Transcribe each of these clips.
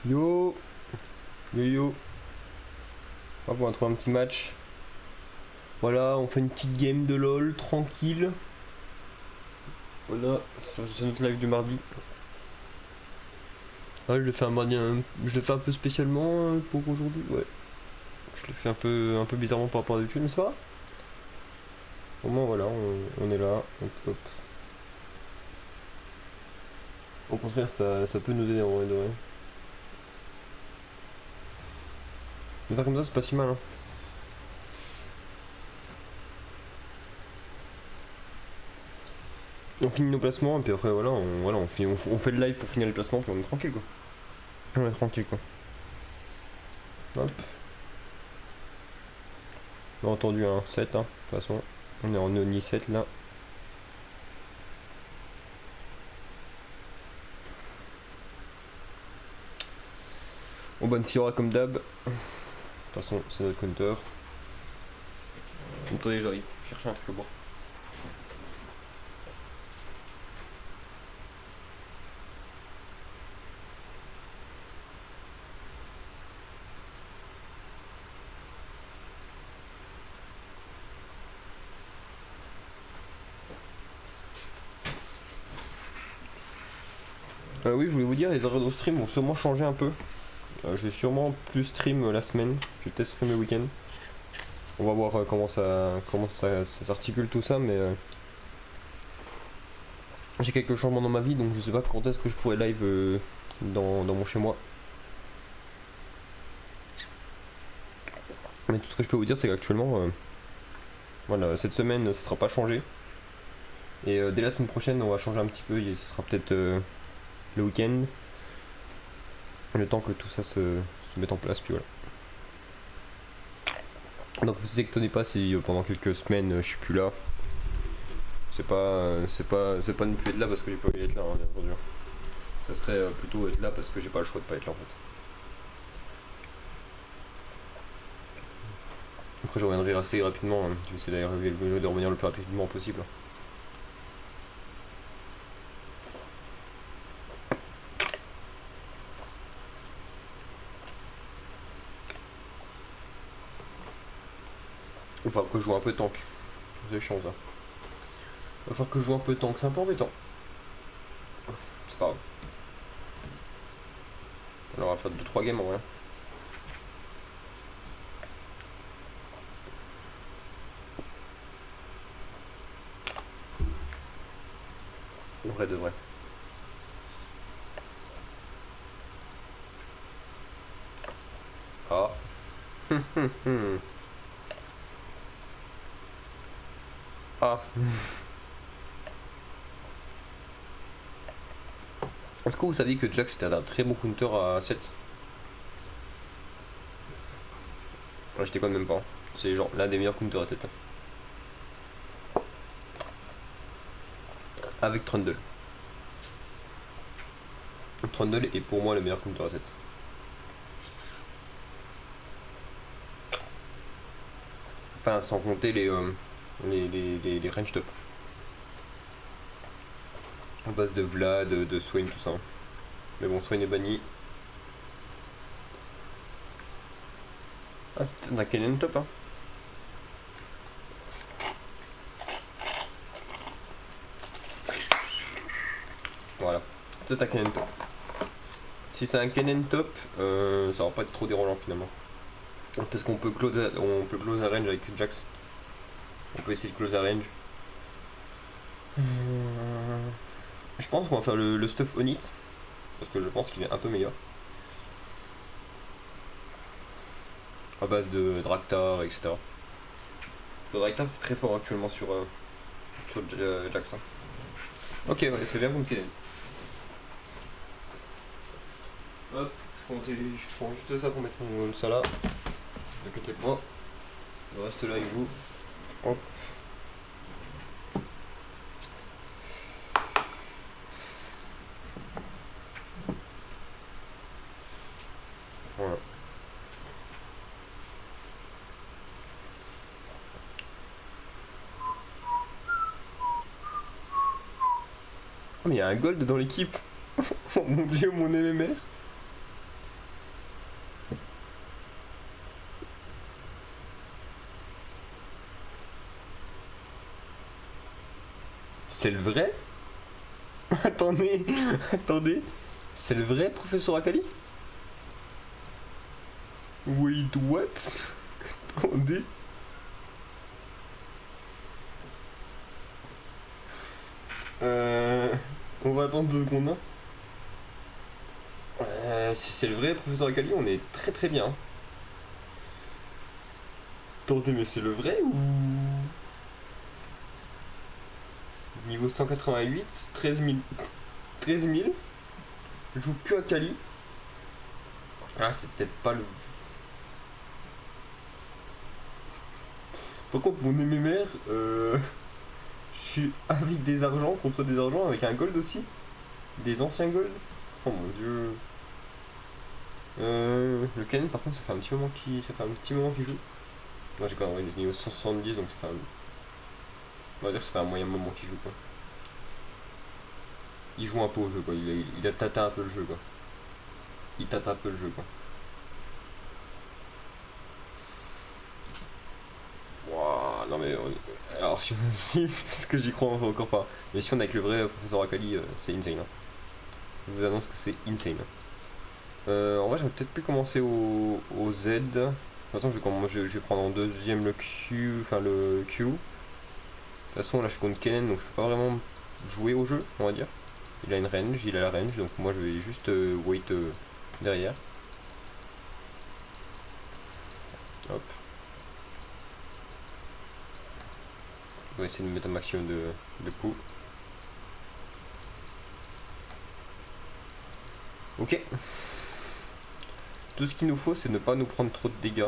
Yo. Yo yo. Hop, on va trouver un petit match. Voilà, on fait une petite game de LOL, tranquille. Voilà, c'est notre live du mardi. Ah, je le fais un mardi, je le fais un peu spécialement pour aujourd'hui, ouais. Je le fais un peu bizarrement par rapport à d'habitude, mais c'est pas grave. Au moins voilà, on est là, hop hop. Au contraire, ça peut nous aider en vrai de vrai. De faire comme ça, c'est pas si mal, hein. On finit nos placements et puis après voilà, on fait le live pour finir les placements puis on est tranquille quoi. On est tranquille quoi. Hop. On a entendu un 7 hein, de toute façon. On est en Oni 7 là. On banne Fiora comme d'hab. De toute façon c'est notre counter. Attendez, j'arrive, chercher un truc à boire. Oui, je voulais vous dire, les horaires de stream vont sûrement changer un peu. Je vais sûrement plus stream la semaine. Je vais peut-être stream le week-end. On va voir comment ça s'articule tout ça, mais j'ai quelques changements dans ma vie, donc je sais pas quand est-ce que je pourrai live dans mon chez moi. Mais tout ce que je peux vous dire, c'est qu'actuellement, voilà, cette semaine, ça sera pas changé. Et dès la semaine prochaine, on va changer un petit peu. Ce sera peut-être le week-end. Le temps que tout ça se mette en place, puis voilà. Donc vous étonnez pas si pendant quelques semaines je suis plus là. C'est pas ne plus être là parce que j'ai pas envie d'être là, hein, bien entendu. Ça serait plutôt être là parce que j'ai pas le choix de pas être là en fait. Après je reviendrai assez rapidement, hein. Je vais essayer de revenir le plus rapidement possible. Il va falloir que je joue un peu tank. C'est chiant ça. Il va falloir que je joue un peu tank, c'est un peu embêtant. C'est pas grave. Alors on va faire 2-3 games en vrai. En vrai de vrai. Ah. Ah. Est-ce que vous saviez que Jax était un très bon counter à 7? Je déconne même pas. C'est genre l'un des meilleurs counters à 7. Avec Trundle. Trundle est pour moi le meilleur counter à 7. Enfin, sans compter les range top. En base de Vlad, de Swain, tout ça. Mais bon, Swain est banni. Ah, c'est un Kennen top, hein. Voilà. C'est un Kennen top. Si c'est un Kennen top, ça va pas être trop dérangeant finalement. Parce qu'on peut close un range avec Jax. On peut essayer de close un range. Je pense qu'on va faire le stuff on it. Parce que je pense qu'il est un peu meilleur. À base de Draktar, etc. Le Draktar c'est très fort actuellement sur Jax. Ok, ouais, c'est bien comme Kennen. Hop, je prends juste ça pour mettre ça là. Ne inquiétez pas. Je reste là avec vous. Hop. Voilà. Oh mais il y a un gold dans l'équipe. Oh mon dieu, mon MMR. C'est le vrai? Attendez, attendez. C'est le vrai professeur Akali? Wait, what? Attendez. On va attendre 2 secondes. Hein. Si c'est le vrai professeur Akali, on est très très bien. Attendez, mais c'est le vrai ou... Niveau 188, 13 000. 13 000. Je joue que Akali. Ah, c'est peut-être pas le... Par contre, mon MMR, je suis avec des argents, contre des argents, avec un gold aussi. Des anciens gold. Oh mon dieu. Le Ken, par contre, ça fait un petit moment qu'il joue. Moi, j'ai quand même niveau 170, donc ça fait un... On va dire que ça fait un moyen moment qu'il joue, quoi. Il joue un peu au jeu, quoi. Il a tata un peu le jeu, quoi. Il tâte un peu le jeu, quoi. Wouah, non mais... Alors, si parce que j'y crois encore pas. Mais si on est avec le vrai professeur Akali, c'est insane. Hein. Je vous annonce que c'est insane. En vrai, j'aurais peut-être pu commencer au Z. De toute façon, je vais prendre en deuxième le Q. Enfin, le Q. De toute façon, là, je suis contre Kennen, donc je peux pas vraiment jouer au jeu, on va dire. Il a une range, il a la range, donc moi, je vais juste wait derrière. Hop. On va essayer de mettre un maximum de coups. Ok. Tout ce qu'il nous faut, c'est ne pas nous prendre trop de dégâts.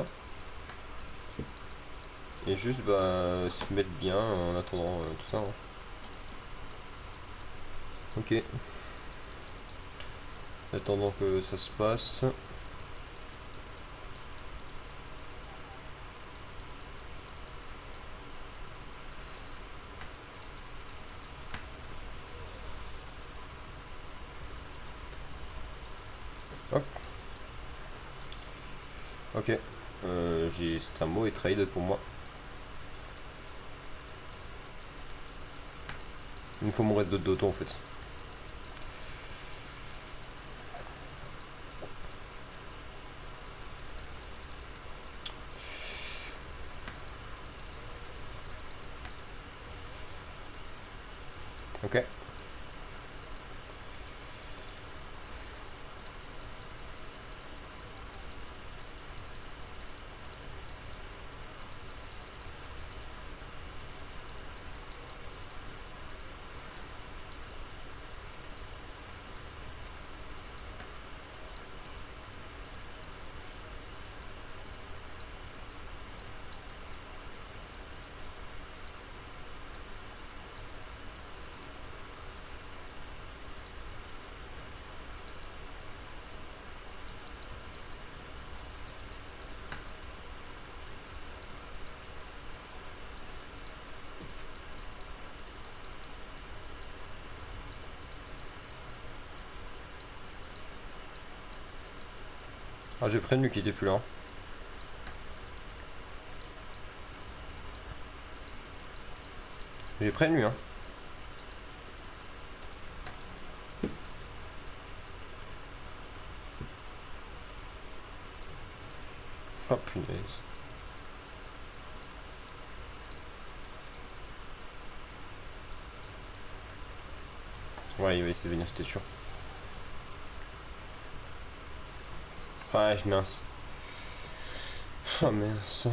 Et juste se mettre bien en attendant tout ça. Hein. Ok. Attendant que ça se passe. Hop. Ok. C'est un mauvais trade pour moi. Il me faut mon reste d'auto en fait. Ok. Ah, j'ai prévenu qu'il était plus là. J'ai prévenu, hein. Oh punaise. Ouais, il va essayer de venir, c'était sûr. Ah, mince. Oh mince.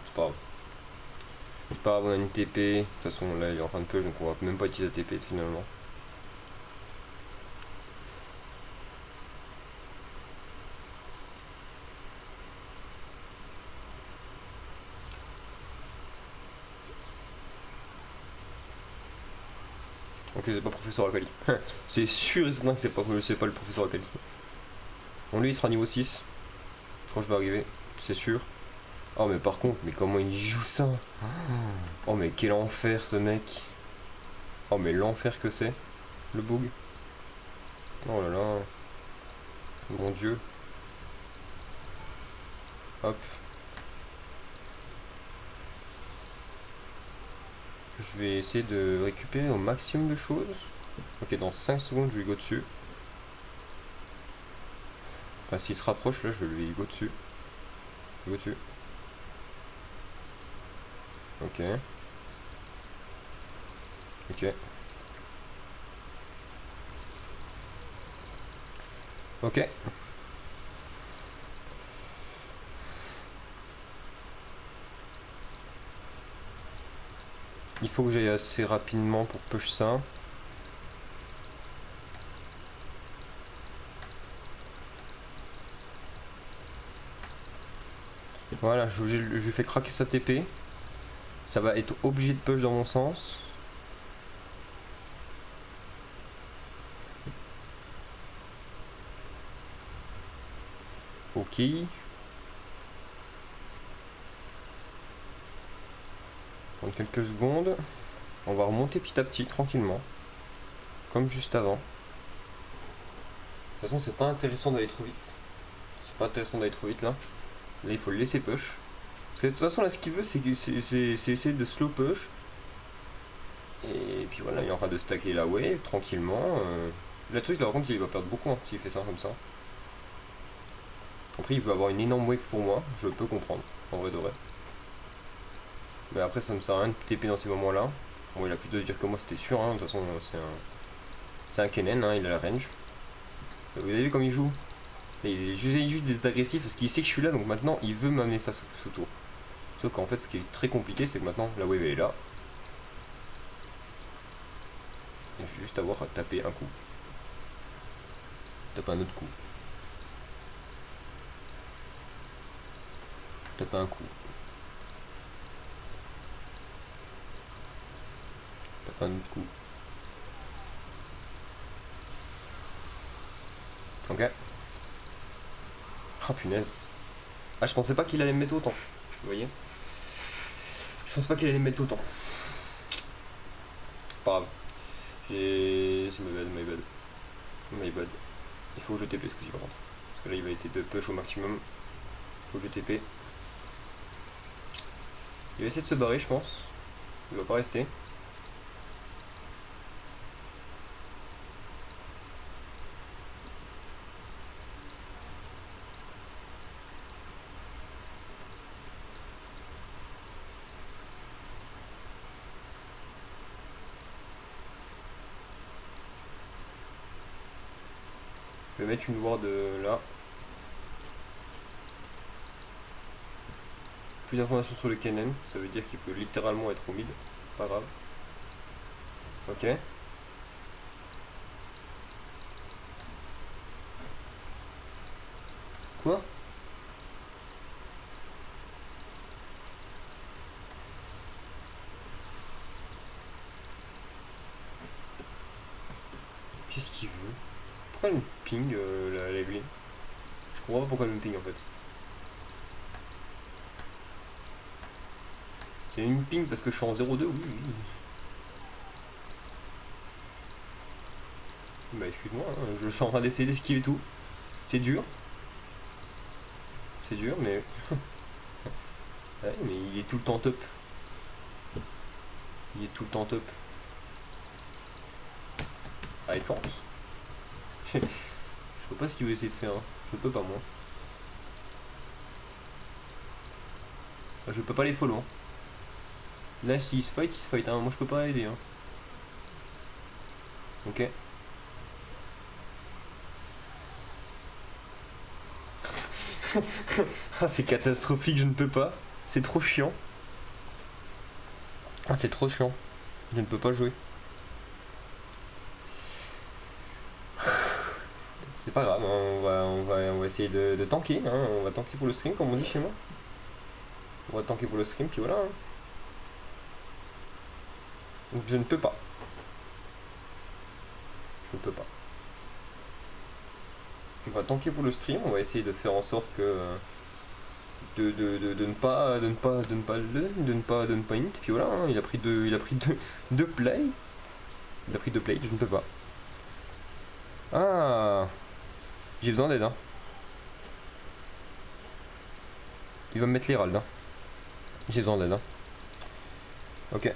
C'est pas grave. C'est pas grave, on a une TP. De toute façon, là, il est en train de push, donc on va même pas utiliser la TP finalement. Ok, c'est pas professeur Akali. C'est sûr et certain que c'est pas le professeur Akali. Bon, lui, il sera niveau 6. Quand je vais arriver, c'est sûr. Oh, mais par contre, mais comment il joue ça? Oh, mais quel enfer ce mec. Oh, mais l'enfer que c'est. Le bug. Oh là là. Mon dieu. Hop. Je vais essayer de récupérer au maximum de choses. Ok, dans 5 secondes, je vais go dessus. Enfin, s'il se rapproche, là, je vais go dessus. Go dessus. Ok. Ok. Ok. Il faut que j'aille assez rapidement pour push ça. Voilà, je lui fais craquer sa TP. Ça va être obligé de push dans mon sens. Ok. Dans quelques secondes. On va remonter petit à petit, tranquillement. Comme juste avant. De toute façon, c'est pas intéressant d'aller trop vite. C'est pas intéressant d'aller trop vite là. Là, il faut le laisser push. Parce que de toute façon, là, ce qu'il veut, c'est essayer de slow push. Et puis voilà, il est en train de stacker la wave tranquillement. Le truc, là, par contre, il va perdre beaucoup s'il fait ça comme ça. Après, il veut avoir une énorme wave pour moi. Je peux comprendre, en vrai de vrai. Mais après, ça me sert à rien de TP dans ces moments-là. Bon, il a plus de dire que moi, c'était sûr. Hein. De toute façon, c'est un Kennen, hein, il a la range. Vous avez vu comme il joue? Il est juste des agressifs parce qu'il sait que je suis là, donc maintenant il veut m'amener ça ce tour. Sauf qu'en fait, ce qui est très compliqué, c'est que maintenant la wave est là. Et je vais juste avoir à taper un coup. Taper un autre coup. Taper un coup. Taper un autre coup. Ok. Oh punaise. Ah, je pensais pas qu'il allait me mettre autant. Vous voyez? Je pensais pas qu'il allait me mettre autant. Pas grave. C'est my bad. Il faut que je TP ce coup-ci par contre. Parce que là il va essayer de push au maximum. Il faut que je TP. Il va essayer de se barrer je pense. Il va pas rester. Je vais mettre une ward là. Plus d'informations sur le Kennen, ça veut dire qu'il peut littéralement être au mid. Pas grave. Ok. Quoi? Qu'est-ce qu'il veut? Pourquoi elle me ping la Evelyn? Je comprends pas pourquoi elle me ping en fait. C'est une ping parce que je suis en 0-2, oui. Bah excuse-moi, hein, je suis en train d'essayer d'esquiver tout. C'est dur. C'est dur, mais... ouais, mais il est tout le temps top. Il est tout le temps top. Ah, il pense. Je sais pas ce qu'il veut essayer de faire. Hein. Je peux pas, moi. Je peux pas les follow. Hein. Là, s'il se fight, il se fight. Hein. Moi, je peux pas aider. Hein. Ok. Ah, c'est catastrophique, je ne peux pas. C'est trop chiant. Ah, c'est trop chiant. Je ne peux pas jouer. C'est pas grave, on va essayer de tanker. Hein. On va tanker pour le stream, comme on dit chez moi. On va tanker pour le stream, puis voilà. Hein. Donc je ne peux pas. Je ne peux pas. On va tanker pour le stream, on va essayer de faire en sorte que... de ne pas int, puis voilà, hein, il a pris deux play. Il a pris deux play, je ne peux pas. Ah, j'ai besoin d'aide. Hein. Il va me mettre l'Hérald. Hein. J'ai besoin d'aide. Hein. Ok.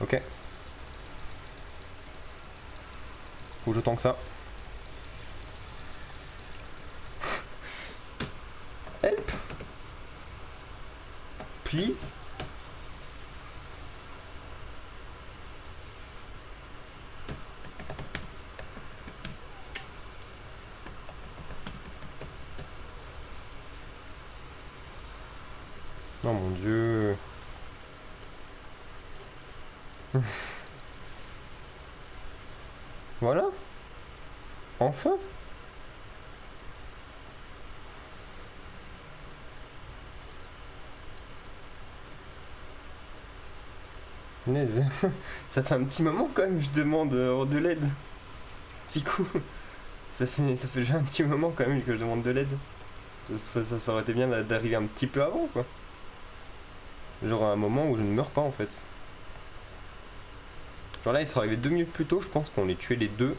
Ok. Faut que je tank ça. Help. Please. Oh mon dieu. Voilà. Enfin. Punaise. Ça fait un petit moment quand même, je demande de l'aide. Petit coup. Ça fait déjà un petit moment quand même que je demande de l'aide. Ça aurait été bien d'arriver un petit peu avant, quoi. Genre à un moment où je ne meurs pas, en fait. Genre là, il serait arrivé 2 minutes plus tôt, je pense qu'on les tuait les deux.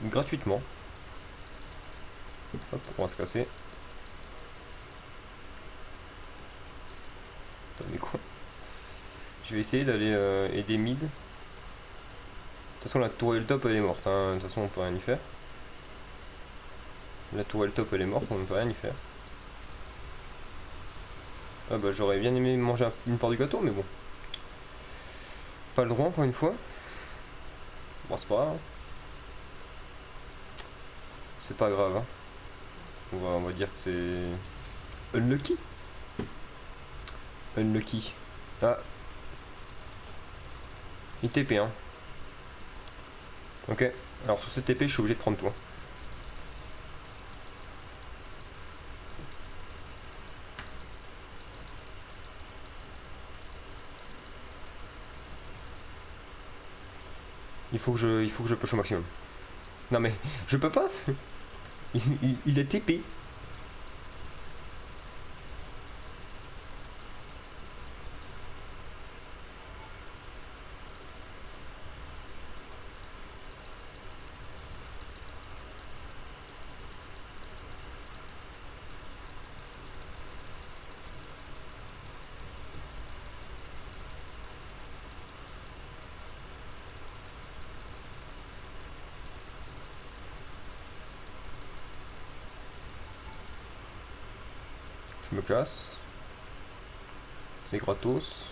Gratuitement. Hop, on va se casser. Attendez quoi. Je vais essayer d'aller aider mid. De toute façon, la tour et le top, elle est morte. Hein. De toute façon, on peut rien y faire. La tour et le top, elle est morte, on ne peut rien y faire. Ah bah, j'aurais bien aimé manger une part du gâteau, mais bon. Pas le droit, encore une fois. Bon, c'est pas grave. C'est pas grave. Hein. On va dire que c'est... Unlucky. Unlucky. Ah. Il TP, hein. Ok. Alors, sur ce TP, je suis obligé de prendre toi. Il faut que je push au maximum. Non mais, je peux pas. Il est TP. Je me casse. C'est gratos.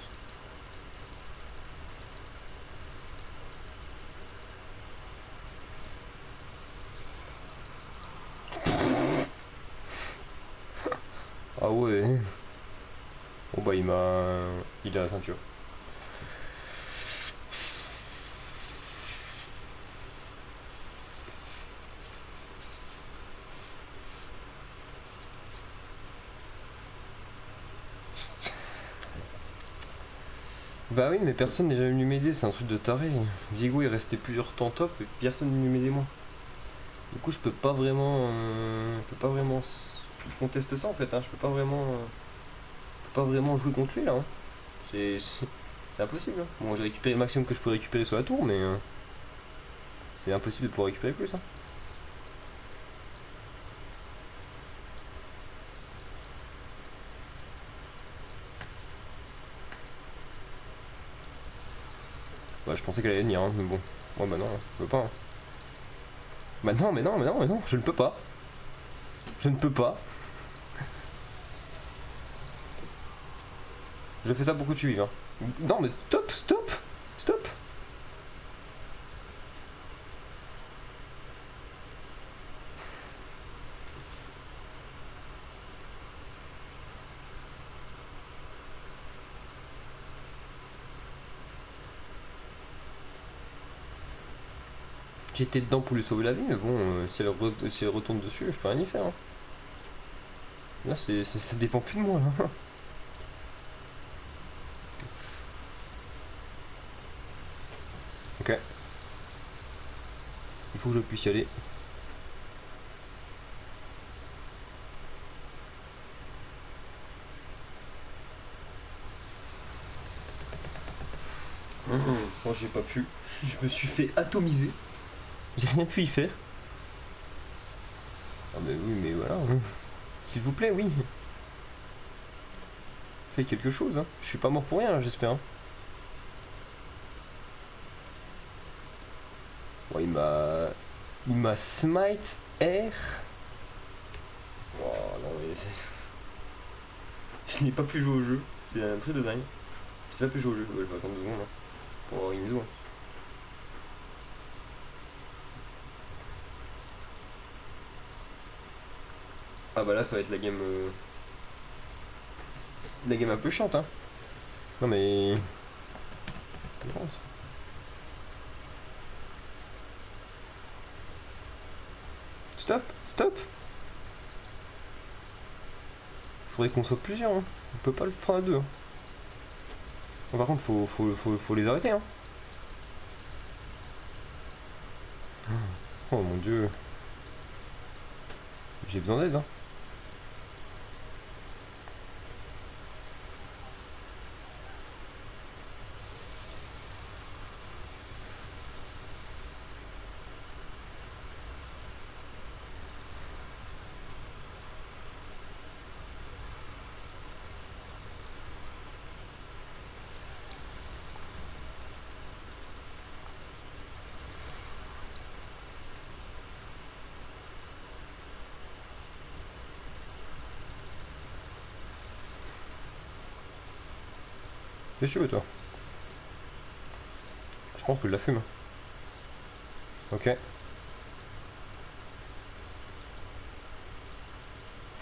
Ah ouais. Oh bah il a la ceinture. Bah oui, mais personne n'est jamais venu m'aider, c'est un truc de taré. Diego est resté plusieurs temps top et personne n'est venu m'aider moi. Du coup, je peux pas vraiment. Je conteste ça en fait, hein. Je peux pas vraiment jouer contre lui là. Hein. C'est impossible. Hein. Bon, j'ai récupéré le maximum que je peux récupérer sur la tour, mais c'est impossible de pouvoir récupérer plus. Hein. Bah, je pensais qu'elle allait venir, hein, mais bon. Oh bah non, je peux pas. Hein. Bah non, mais non, mais non, mais non, je ne peux pas. Je ne peux pas. Je fais ça pour que tu vives. Hein. Non, mais stop, stop, stop. J'étais dedans pour lui sauver la vie, mais bon, si elle retombe dessus, je peux rien y faire. Hein. Là, ça dépend plus de moi, là. Ok. Il faut que je puisse y aller. Moi, j'ai pas pu. Je me suis fait atomiser. J'ai rien pu y faire. Ah, mais oui, mais voilà. S'il vous plaît, oui. Fais quelque chose, hein. Je suis pas mort pour rien, j'espère. Hein. Oh, il m'a... Il m'a smite air. Oh non mais... Je n'ai pas pu jouer au jeu. C'est un truc de dingue. Je n'ai pas pu jouer au jeu. Ouais, je vais attendre 2 secondes hein, pour avoir une vidéo. Hein. Ah bah là ça va être la game... La game un peu chiante hein. Non mais... Stop, stop. Faudrait qu'on soit plusieurs hein. On peut pas le prendre à 2 hein. Bon, par contre faut les arrêter hein. Oh mon dieu. J'ai besoin d'aide hein. Qu'est-ce que tu veux toi? Je pense que je la fume. Ok.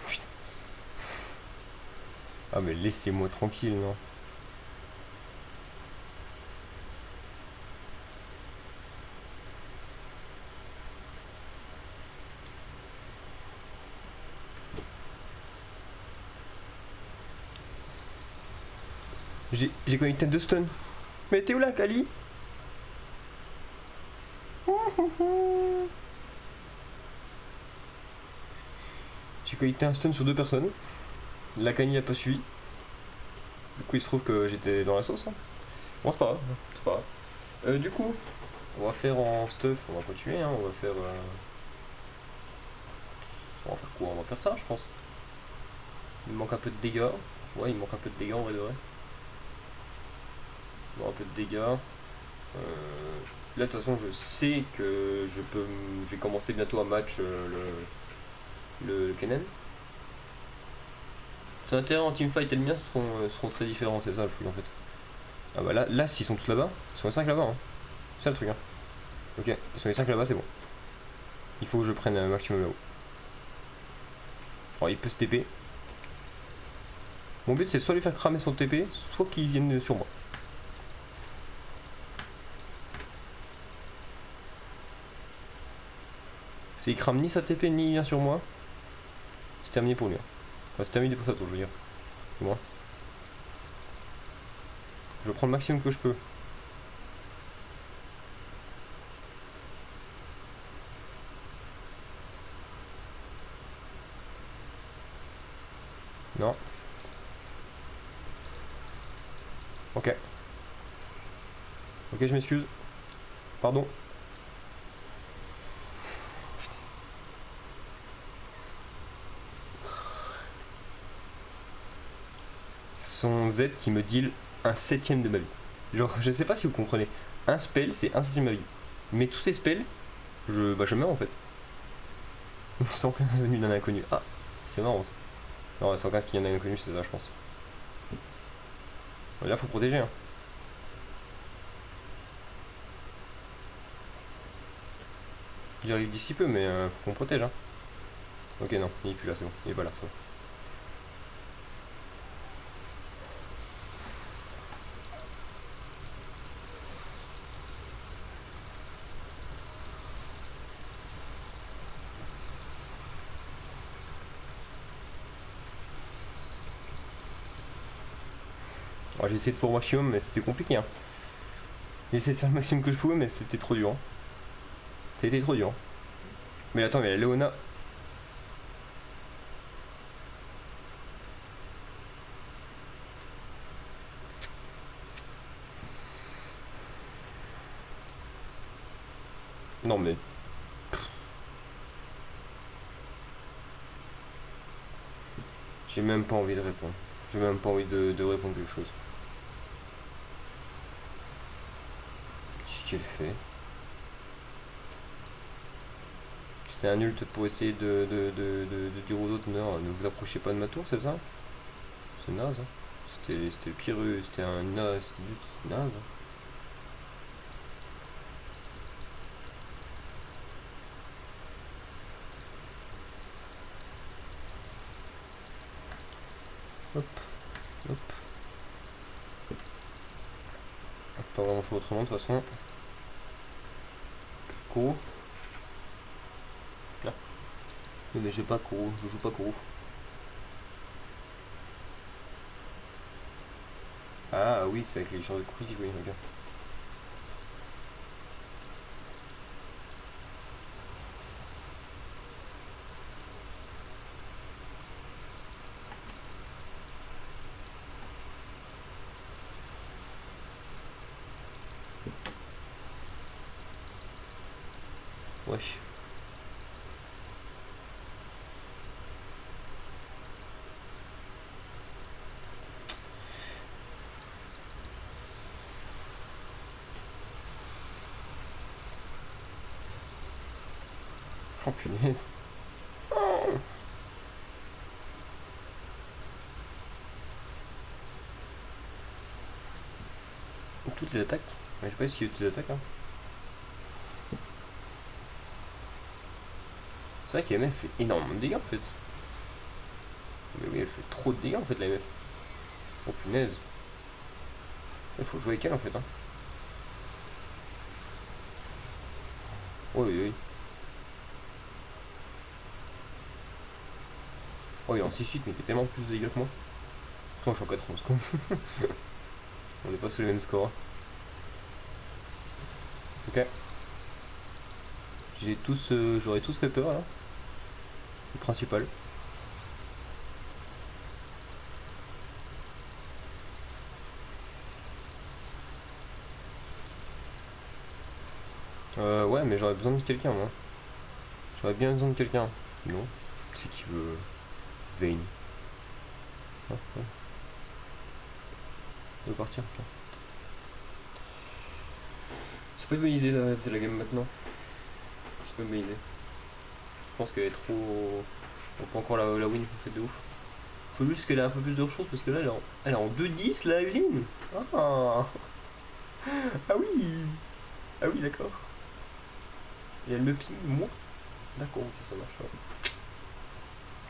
Putain. Ah mais laissez-moi tranquille non. J'ai connecté 2 stuns. Mais t'es où là, Kali? J'ai connecté un stun sur 2 personnes. La Kali a pas suivi. Du coup, il se trouve que j'étais dans la sauce. Hein. Bon, c'est pas grave. C'est pas grave. Du coup, on va faire en stuff. On va continuer. Hein. On va faire. On va faire quoi? On va faire ça, je pense. Il me manque un peu de dégâts. Ouais, il me manque un peu de dégâts en vrai de vrai. Bon, un peu de dégâts. Là, de toute façon, je sais que je vais commencer bientôt un match le Kennen. Ses intérêts en teamfight et le mien seront très différents, c'est ça le truc en fait. Ah bah là s'ils sont tous là-bas, ils sont les 5 là-bas. Hein. C'est ça le truc. Hein. Ok, ils sont les 5 là-bas, c'est bon. Il faut que je prenne un maximum là-haut. Alors il peut se TP. Mon but c'est soit lui faire cramer son TP, soit qu'il vienne sur moi. S'il crame ni sa TP ni il vient sur moi, c'est terminé pour lui. Enfin c'est terminé pour sa tour je veux dire. C'est moi. Je prends le maximum que je peux. Non. Ok. Ok je m'excuse. Pardon. Son Z qui me deal un septième de ma vie. Genre, je sais pas si vous comprenez. Un spell, c'est un septième de ma vie. Mais tous ces spells, je meurs en fait. 115 venu d'un inconnu. Ah, c'est marrant ça. Non, 115 qui vient d'un inconnu, c'est ça, je pense. Là, faut protéger. Hein. J'arrive d'ici peu, mais faut qu'on protège. Hein. Ok, non, il est plus là, c'est bon. Il est pas là, c'est bon. J'ai essayé de faire au maximum, mais c'était compliqué. Hein. J'ai essayé de faire le maximum que je pouvais, mais c'était trop dur. Hein. C'était trop dur. Hein. Mais attends, mais la Léona. Non, mais. J'ai même pas envie de répondre. J'ai même pas envie de répondre quelque chose. Qu'est-ce qu'elle fait? C'était un ult pour essayer de dire aux autres non, ne vous approchez pas de ma tour, c'est ça? C'est naze. Hein. C'était le pire, c'était un naze, c'est naze. Hein. Hop, hop. Pas vraiment fait autrement de toute façon. Kourou. Ah. Oui, mais j'ai pas Kourou, je joue pas Kourou. Ah oui, c'est avec les champs de critique, oui, regarde. Wesh. Oh punaise. Oh. Toutes les attaques. Ouais, je sais pas s'il y a toutes les attaques. Hein. C'est vrai qu'MF fait énormément de dégâts en fait. Mais oui, elle fait trop de dégâts en fait la MF. Oh punaise. Il faut jouer avec elle en fait. Hein. Oui, oui. Oh, il est en 6-8, mais il fait tellement plus de dégâts que moi. Après, je suis en 4-11 quoi. On n'est pas sur les mêmes scores. Ok. J'aurais tous fait peur là. Le principal. Ouais, mais j'aurais besoin de quelqu'un moi. J'aurais bien besoin de quelqu'un. Non. C'est qui veut. Vayne. Ah, ouais. Il veut partir. Okay. C'est pas une bonne idée de la game maintenant. C'est pas une bonne idée. Je pense qu'elle est trop. On peut encore la win, en fait de ouf. Faut juste qu'elle ait un peu plus de ressources parce que là elle est en 2-10 la Evelyne. Ah. Ah oui. Ah oui d'accord. Et elle me ping moi. D'accord, ok ça marche. Ouais.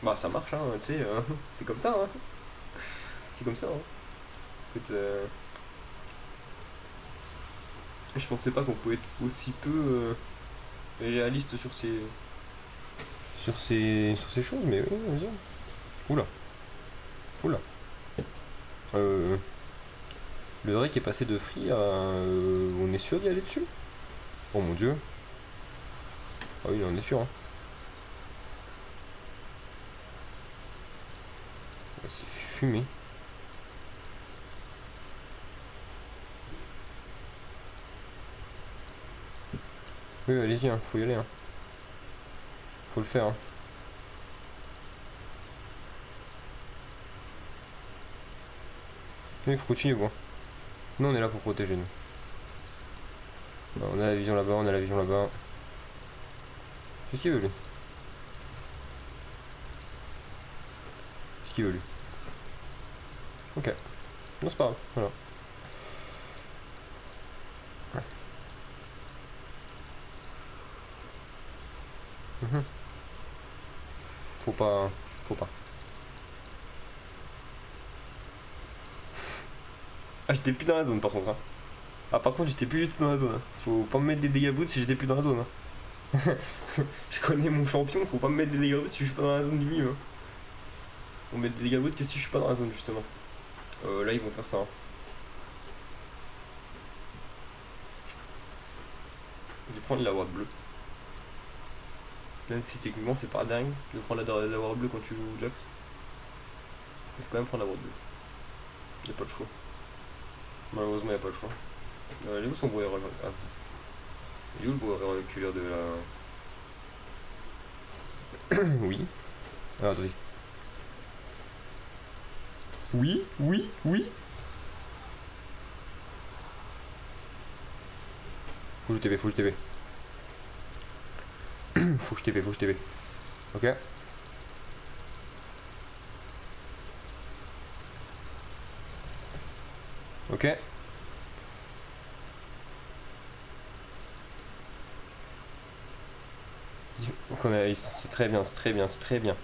Bah ça marche hein, tu sais, c'est comme ça hein. C'est comme ça hein. Écoute, je pensais pas qu'on pouvait être aussi peu réaliste sur ces choses, mais oui, vas-y. Oula. Oula. Le Drake est passé de free à. On est sûr d'y aller dessus? Oh mon dieu. Ah oui, on est sûr. Hein. C'est fumé. Oui, allez-y, hein, faut y aller. Hein. Faut le faire. Hein. Oui, il faut continuer, quoi. Nous, on est là pour protéger, nous. On a la vision là-bas, on a la vision là-bas. Qu'est-ce qu'il veut, lui? Qu'est-ce qu'il veut, lui? Ok. Non, c'est pas grave. Voilà. Faut pas. Faut pas. Ah, j'étais plus dans la zone par contre. Hein. Ah, par contre, j'étais plus du tout dans la zone. Hein. Faut pas me mettre des dégâts boots si j'étais plus dans la zone. Hein. Je connais mon champion, faut pas me mettre des dégâts boots si je suis pas dans la zone du milieu. Hein. On met des dégâts boots que si je suis pas dans la zone justement. Là, ils vont faire ça. Hein. Je vais prendre la ward bleue. Même si techniquement c'est pas dingue de prendre la ward bleue quand tu joues Jax. Il faut quand même prendre la ward bleue. Y'a pas de choix. Malheureusement, y'a pas le choix. Elle est où son brouillard ah. Il est où le brouillard reculeur de la. Oui. Ah, attendez. Oui, oui, oui. Faut que je TP, faut que je TP. Faut que je TP, faut que je TP. Ok. Ok. Donc on a Ace, c'est très bien, c'est très bien, c'est très bien.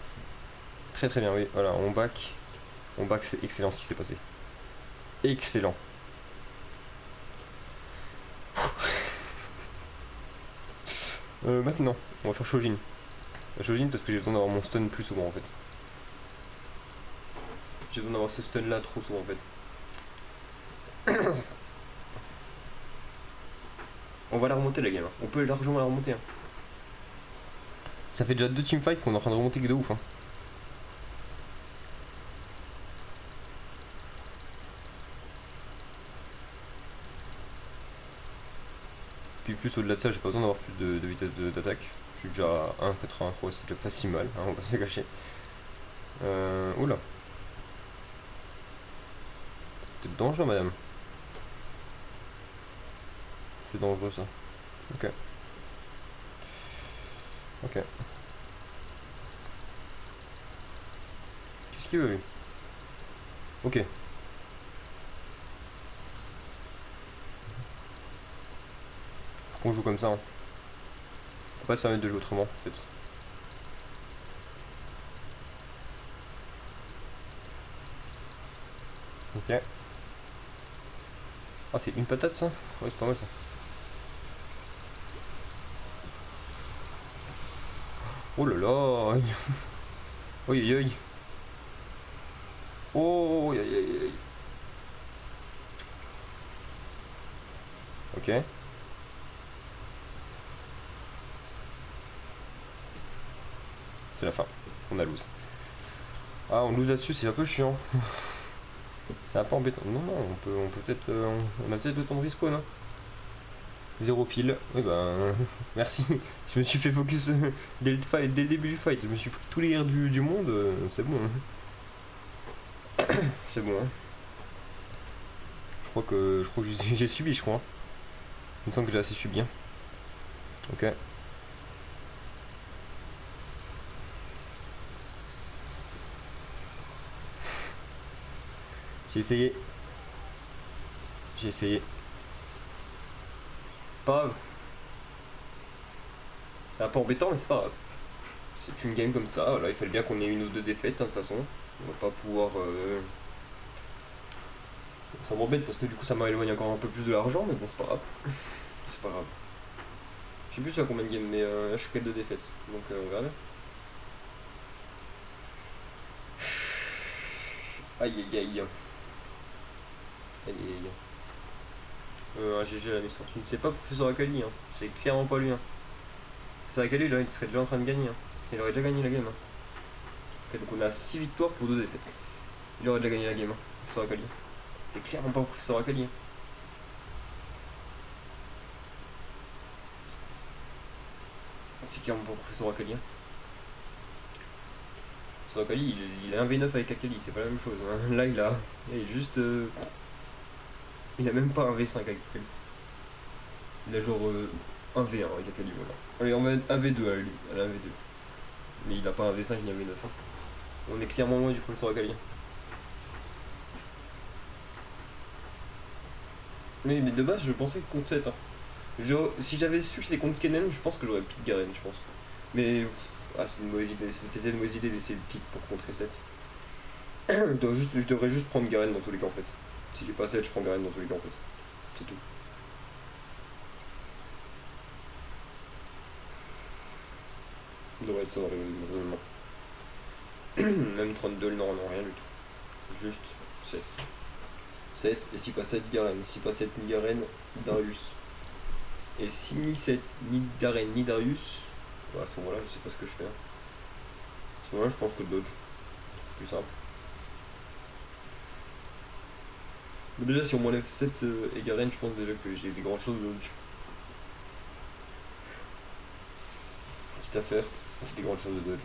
Très très bien, oui. Voilà, on back. On back, c'est excellent ce qui s'est passé. Excellent. Maintenant, on va faire Shojin. Shojin parce que j'ai besoin d'avoir mon stun plus souvent en fait. J'ai besoin d'avoir ce stun là trop souvent en fait. On va la remonter la game, hein. On peut largement la remonter. Hein. Ça fait déjà 2 teamfights qu'on est en train de remonter que de ouf. Hein. Puis plus au-delà de ça, j'ai pas besoin d'avoir plus de vitesse d'attaque. Je suis déjà à 1,83, c'est déjà pas si mal, hein, on va pas se cacher. Oula. C'est dangereux madame. C'est dangereux ça. Ok. Ok. Qu'est-ce qu'il veut lui? Ok. Faut qu'on joue comme ça. Hein. Faut pas se permettre de jouer autrement en fait. Ok. Ah c'est une patate ça? Ouais c'est pas mal ça. Oh là là. Oi oi oi. Oh aïe aïe aïe. Ok. C'est la fin. On a lose. Ah on lose là-dessus, c'est un peu chiant. C'est un peu embêtant. Non non, on peut peut-être. On a peut-être le temps de respawn hein. 0 pile. Oui bah merci. Je me suis fait focus dès le fight, dès le début du fight. Je me suis pris tous les airs du monde. C'est bon. Hein. C'est bon. Hein. Je crois que j'ai subi, je crois. Hein. Il me semble que j'ai assez subi. Hein. Ok. J'ai essayé. J'ai essayé. Pas grave. C'est un peu embêtant, mais c'est pas grave. C'est une game comme ça. Voilà, il fallait bien qu'on ait une ou deux défaites, hein, de toute façon. On va pas pouvoir. Ça m'embête parce que du coup, ça m'éloigne encore un peu plus de l'argent, mais bon, c'est pas grave. C'est pas grave. Je sais plus sur combien de games, mais je suis de défaites. Donc, on verra bien. Aïe aïe aïe. Aïe aïe aïe. Un GG la misfortune. C'est pas Professeur Akali, hein. C'est clairement pas lui. Hein. Professeur Akali, là, il serait déjà en train de gagner. Hein. Il aurait déjà gagné la game. Hein. Ok, donc on a 6 victoires pour 2 défaites. Il aurait déjà gagné la game, hein. Professeur Akali. C'est clairement pas Professeur Akali. Hein. C'est clairement pas Professeur Akali. Hein. Professeur Akali, il est 1v9 avec Akali, c'est pas la même chose. Hein. Là, il est juste. Il a même pas un V5 avec Akali. Il a genre 1v1 avec Akali, voilà. Allez, on va mettre 1v2 à lui, à la 1v2. Mais il a pas un V5 ni un V9. Hein. On est clairement loin du professeur Akali. Mais de base, je pensais que contre 7. Hein. Si j'avais su que c'était contre Kennen, je pense que j'aurais pick Garen, je pense. Mais. C'est une mauvaise idée. C'était une mauvaise idée d'essayer de pick pour contrer 7. Je devrais juste prendre Garen dans tous les cas en fait. Si j'ai pas 7, je prends Garen dans tous les cas en fait. C'est tout. Il devrait être ça dans le raisonnement. Même 32, non, rien du tout. Juste 7. 7, et si pas 7, Garen. Si pas 7, ni Garen, Darius. Et si ni 7, ni Garen, ni Darius, à ce moment-là, je sais pas ce que je fais. Hein. À ce moment-là, je pense que dodge. Plus simple. Mais déjà, si on m'enlève 7 et Garen, je pense déjà que j'ai des grandes choses de dodge. Petite affaire, j'ai des grandes choses de dodge.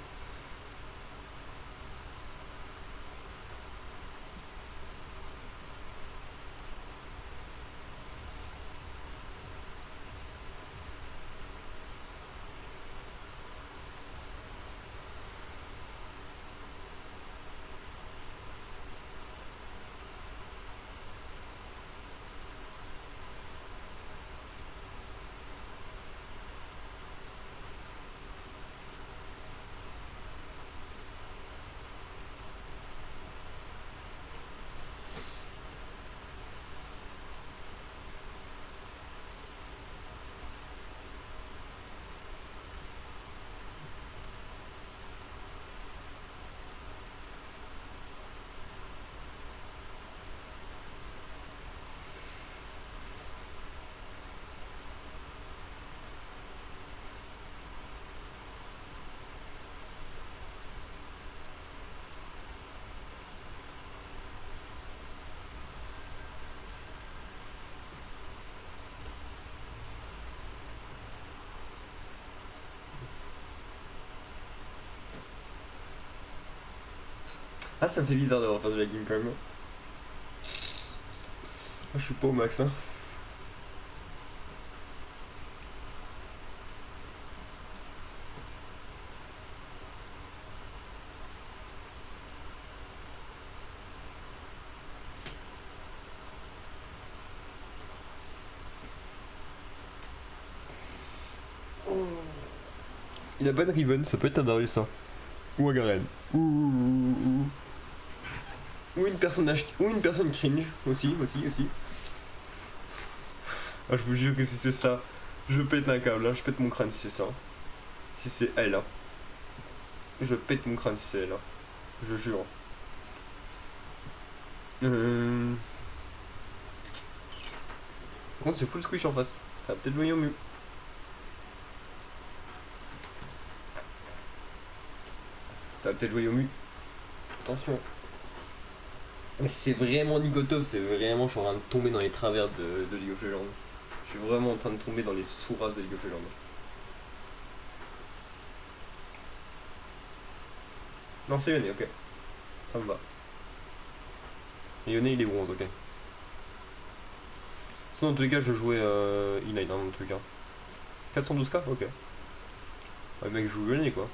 Ah, ça me fait bizarre d'avoir perdu la game quand même. Ah, je suis pas au max, hein. Il a pas de Riven, ça peut être un Darius, ça. Ou un Garen. Ou une personne ou une personne cringe aussi. Ah, je vous jure que si c'est ça, je pète un câble, hein. Je pète mon crâne si c'est ça. Si c'est elle, hein. Je pète mon crâne si c'est elle, hein. Je jure. Par contre, c'est full squish en face. Ça va peut-être jouer au mieux. Ça va peut-être jouer au mieux. Attention. C'est vraiment Nigotov, c'est vraiment, je suis en train de tomber dans les travers de League of Legends. Je suis vraiment en train de tomber dans les sourasses de League of Legends. Non, c'est Yone, ok. Ça me va. Et Yone, il est bronze, ok. Sinon, dans tous les cas, je jouais Inline, dans tous les cas. 412k, ok. Ouais, le mec joue Yone, quoi.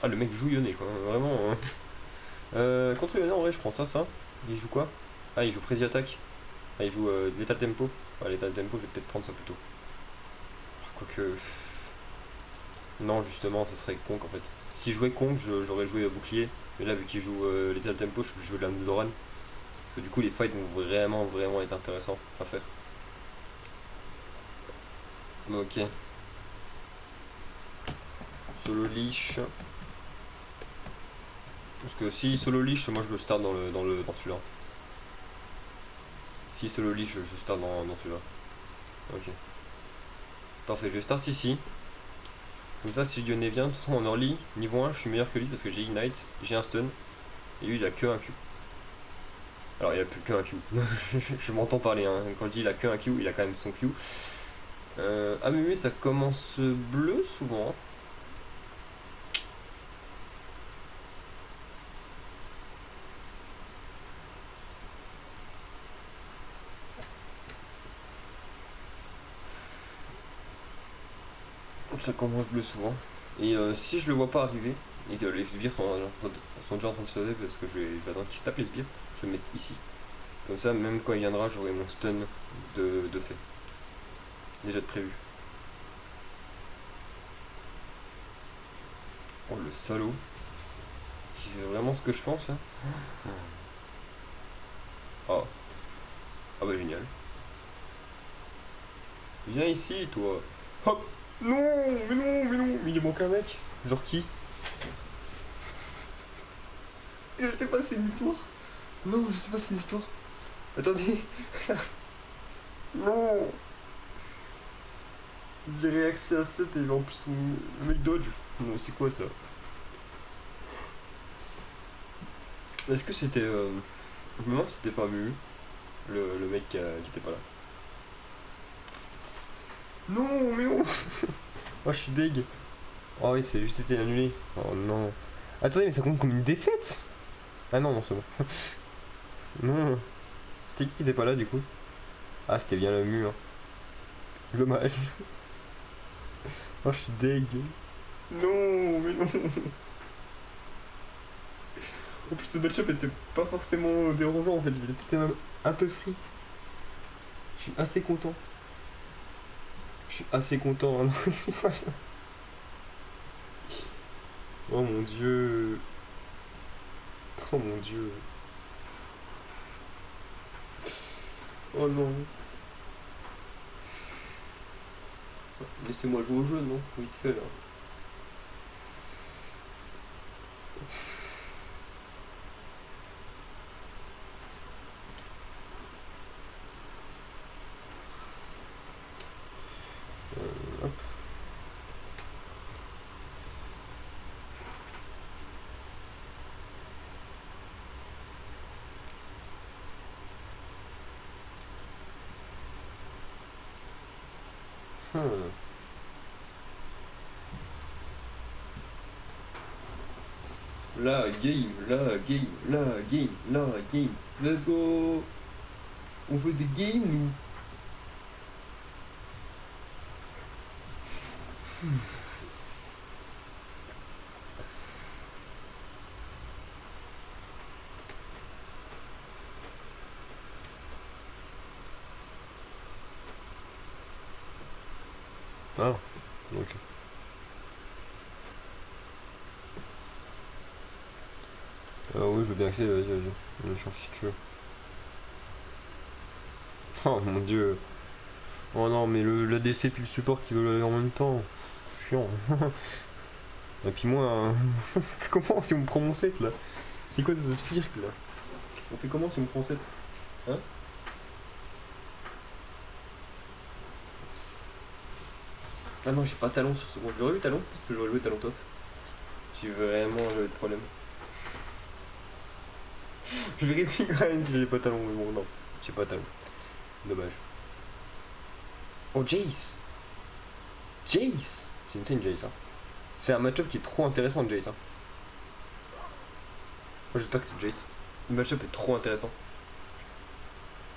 Ah, le mec joue Yone, quoi. Vraiment. Contre Yone, en vrai, je prends ça. Il joue quoi? Ah, il joue Frenzy Attack. Ah, il joue l'état tempo. Ah, l'état tempo, je vais peut-être prendre ça plutôt. Quoique. Non, justement, ça serait Conk en fait. Si je jouais Conk, j'aurais joué bouclier. Mais là, vu qu'il joue l'état tempo, je vais jouer la Doran. Parce que du coup, les fights vont vraiment être intéressants à faire. Ok. Solo leash. Parce que si solo leash, moi je le start dans celui-là. Si solo leash, je start dans celui-là. Ok. Parfait, je vais start ici. Comme ça, si Lyonnais vient, de toute façon en early, niveau 1, je suis meilleur que lui parce que j'ai Ignite, j'ai un stun. Et lui, il a que un Q. Alors, il a plus qu'un Q. Je m'entends parler, hein. Quand je dis il a qu'un Q, il a quand même son Q. Ah, mais ça commence bleu souvent. Ça commence bleu souvent. Et si je le vois pas arriver, et que les sbires sont déjà en train de se lever parce que je vais attendre qu'ils se tapent les sbires, je vais me mettre ici. Comme ça, même quand il viendra, j'aurai mon stun de fait. Déjà de prévu. Oh, le salaud. C'est vraiment ce que je pense là. Oh. Ah bah génial. Viens ici, toi. Hop. Non, mais il manque un mec. Genre qui? Je sais pas, c'est une victoire. Non, je sais pas, c'est une victoire. Attendez. Non. J'ai réaccès à 7 et en plus le mec dodge. Non, c'est quoi ça? Est-ce que c'était. Je me demande si c'était pas Mu, le mec qui était pas là. Non, mais non. Oh, je suis deg. Oh oui, c'est juste été annulé. Oh non. Attendez, mais ça compte comme une défaite? Ah non, non, c'est bon. Non. C'était qui était pas là du coup? Ah, c'était bien le mur. Dommage. Oh, je suis deg. Non, mais non. En plus, ce match-up était pas forcément dérangeant en fait, il était même un peu free. Je suis assez content. Je suis assez content. Hein. Oh mon dieu. Oh mon dieu. Oh non. Laissez-moi jouer au jeu, non? Vite fait là. Hop. Hmm. La game, la game, la game, la game. Let's go. On veut des games, nous. Ah, ok. Oui, je veux bien accéder, vas-y. On échange si tu veux. Oh mon dieu. Oh non, mais l'ADC puis le support qui veulent aller en même temps. Chiant. Et puis moi, on fait comment si on me prend mon set là? C'est quoi ce cirque là? On fait comment si on me prend 7? Hein? Ah non, j'ai pas talon sur ce compte. J'aurais eu talon, peut-être que j'aurais joué talon top. Si vraiment j'avais de problème. Je vérifie quand même si j'avais pas talon, mais bon, non. J'ai pas talon. Dommage. Oh, Jace! Jace! C'est insane, Jace, hein. C'est un match-up qui est trop intéressant, Jace, hein. Moi, j'espère que c'est Jace. Le match-up est trop intéressant.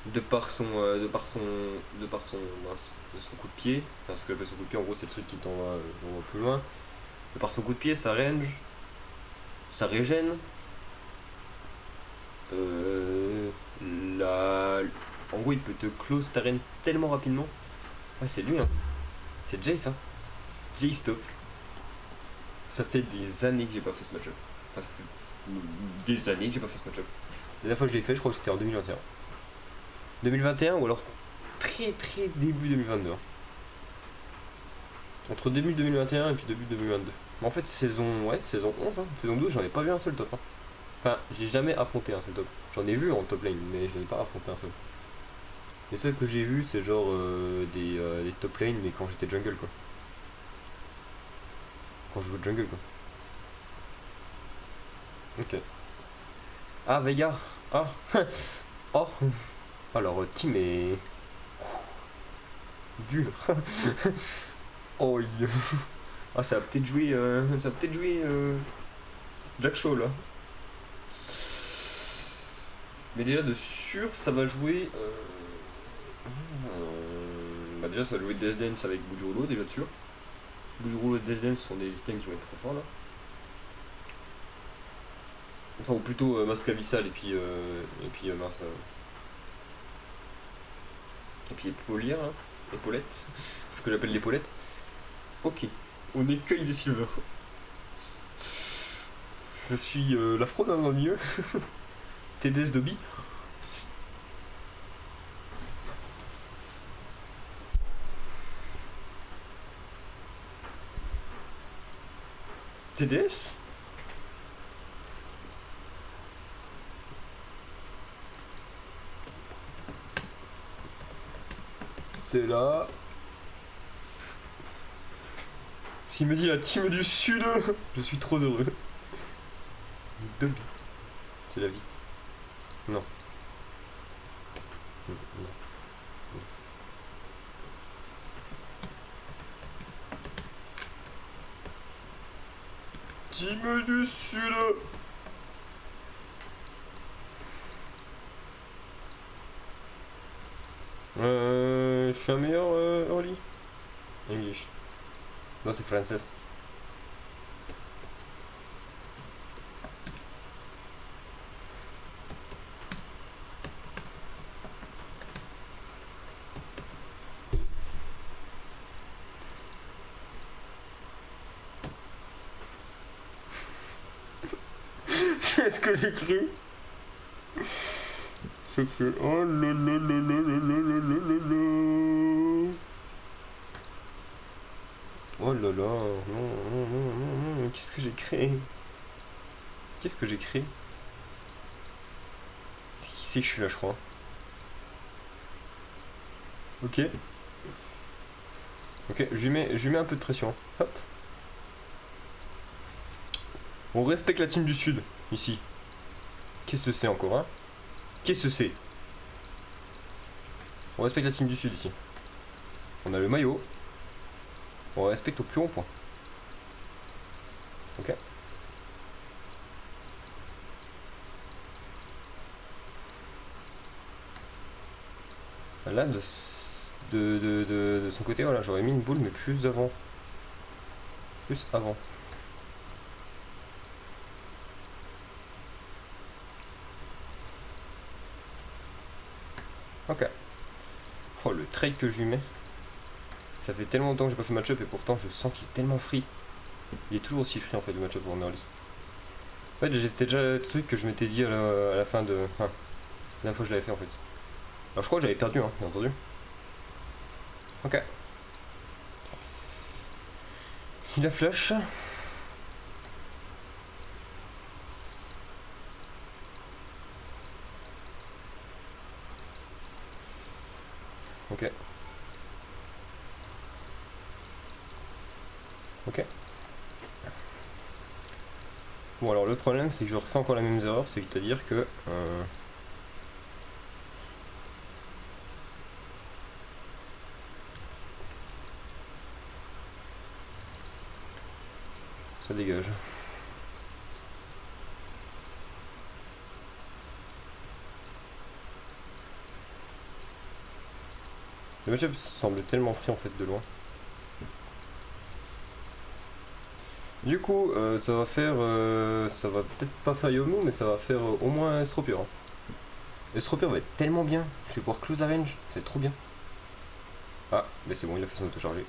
De par son coup de pied, parce que son coup de pied en gros c'est le truc qui t'envoie plus loin. De par son coup de pied, sa range, sa régène, en gros il peut te close ta range tellement rapidement. Ouais, c'est lui, hein. C'est Jace, hein. Jace top. Ça fait des années que j'ai pas fait ce match-up. Enfin, ça fait des années que j'ai pas fait ce match-up. La dernière fois que je l'ai fait, je crois que c'était en 2021. 2021 ou alors très début 2022. Entre début 2021 et puis début 2022. Mais en fait, saison 11, hein. Saison 12, j'en ai pas vu un seul top, hein. Enfin, j'ai jamais affronté un seul top. J'en ai vu en top lane, mais je n'ai pas affronté un seul. Les seuls que j'ai vus, c'est genre des top lane, mais quand j'étais jungle, quoi. Quand je jouais jungle, quoi. Ok. Ah, Veigar. Ah. Oh. Alors, team est dur. Oh. Ah, ça va peut-être jouer. Jack Shaw là. Mais déjà de sûr, ça va jouer. Bah déjà, ça va jouer Death Dance avec Bujuro, déjà de sûr. Bujuro et Death Dance sont des items qui vont être trop forts là. Enfin, ou plutôt Masque Abyssal et puis mince. Et puis Épaulière, hein. Épaulette. C'est ce que j'appelle l'épaulette. Ok. On écueille des silver. Je suis la fraude dans le milieu. TDS Dobby. TDS. C'est là. S'il me dit la team du sud, je suis trop heureux. Dobby. C'est la vie. Non. Non. Team du sud. Je suis un meilleur early. English. Non, c'est français. Qu'est-ce que j'écris? C'est que... Oh là là là là là là là là là. Oh là là, non, qu'est-ce que j'ai créé? Qu'est-ce que j'ai créé? Qui c'est que je suis là, je crois. Ok. Ok, je lui mets un peu de pression. Hop. On respecte la team du sud, ici. Qu'est-ce que c'est encore, hein? Qu'est-ce que c'est? On respecte la team du sud, ici. On a le maillot. On respecte au plus haut point. Ok. Là, de son côté, voilà, j'aurais mis une boule, mais plus avant. Plus avant. Ok. Oh, le trade que je lui mets. Ça fait tellement longtemps que j'ai pas fait match-up et pourtant je sens qu'il est tellement free. Il est toujours aussi free en fait le match-up en early. En fait, j'étais déjà le truc que je m'étais dit à la fin de. Enfin, la dernière fois que je l'avais fait en fait. Alors je crois que j'avais perdu, hein, bien entendu. Ok. Il a flash. Ok. Ok. Bon alors le problème c'est que je refais encore la même erreur, c'est-à-dire que ça dégage. Le match-up semble tellement free en fait de loin. Du coup, ça va faire. Ça va peut-être pas faire Yomu, mais ça va faire au moins Estropier. Hein. Estropier va être tellement bien. Je vais pouvoir close la range, c'est trop bien. Ah, mais c'est bon, il a fait son auto-chargé.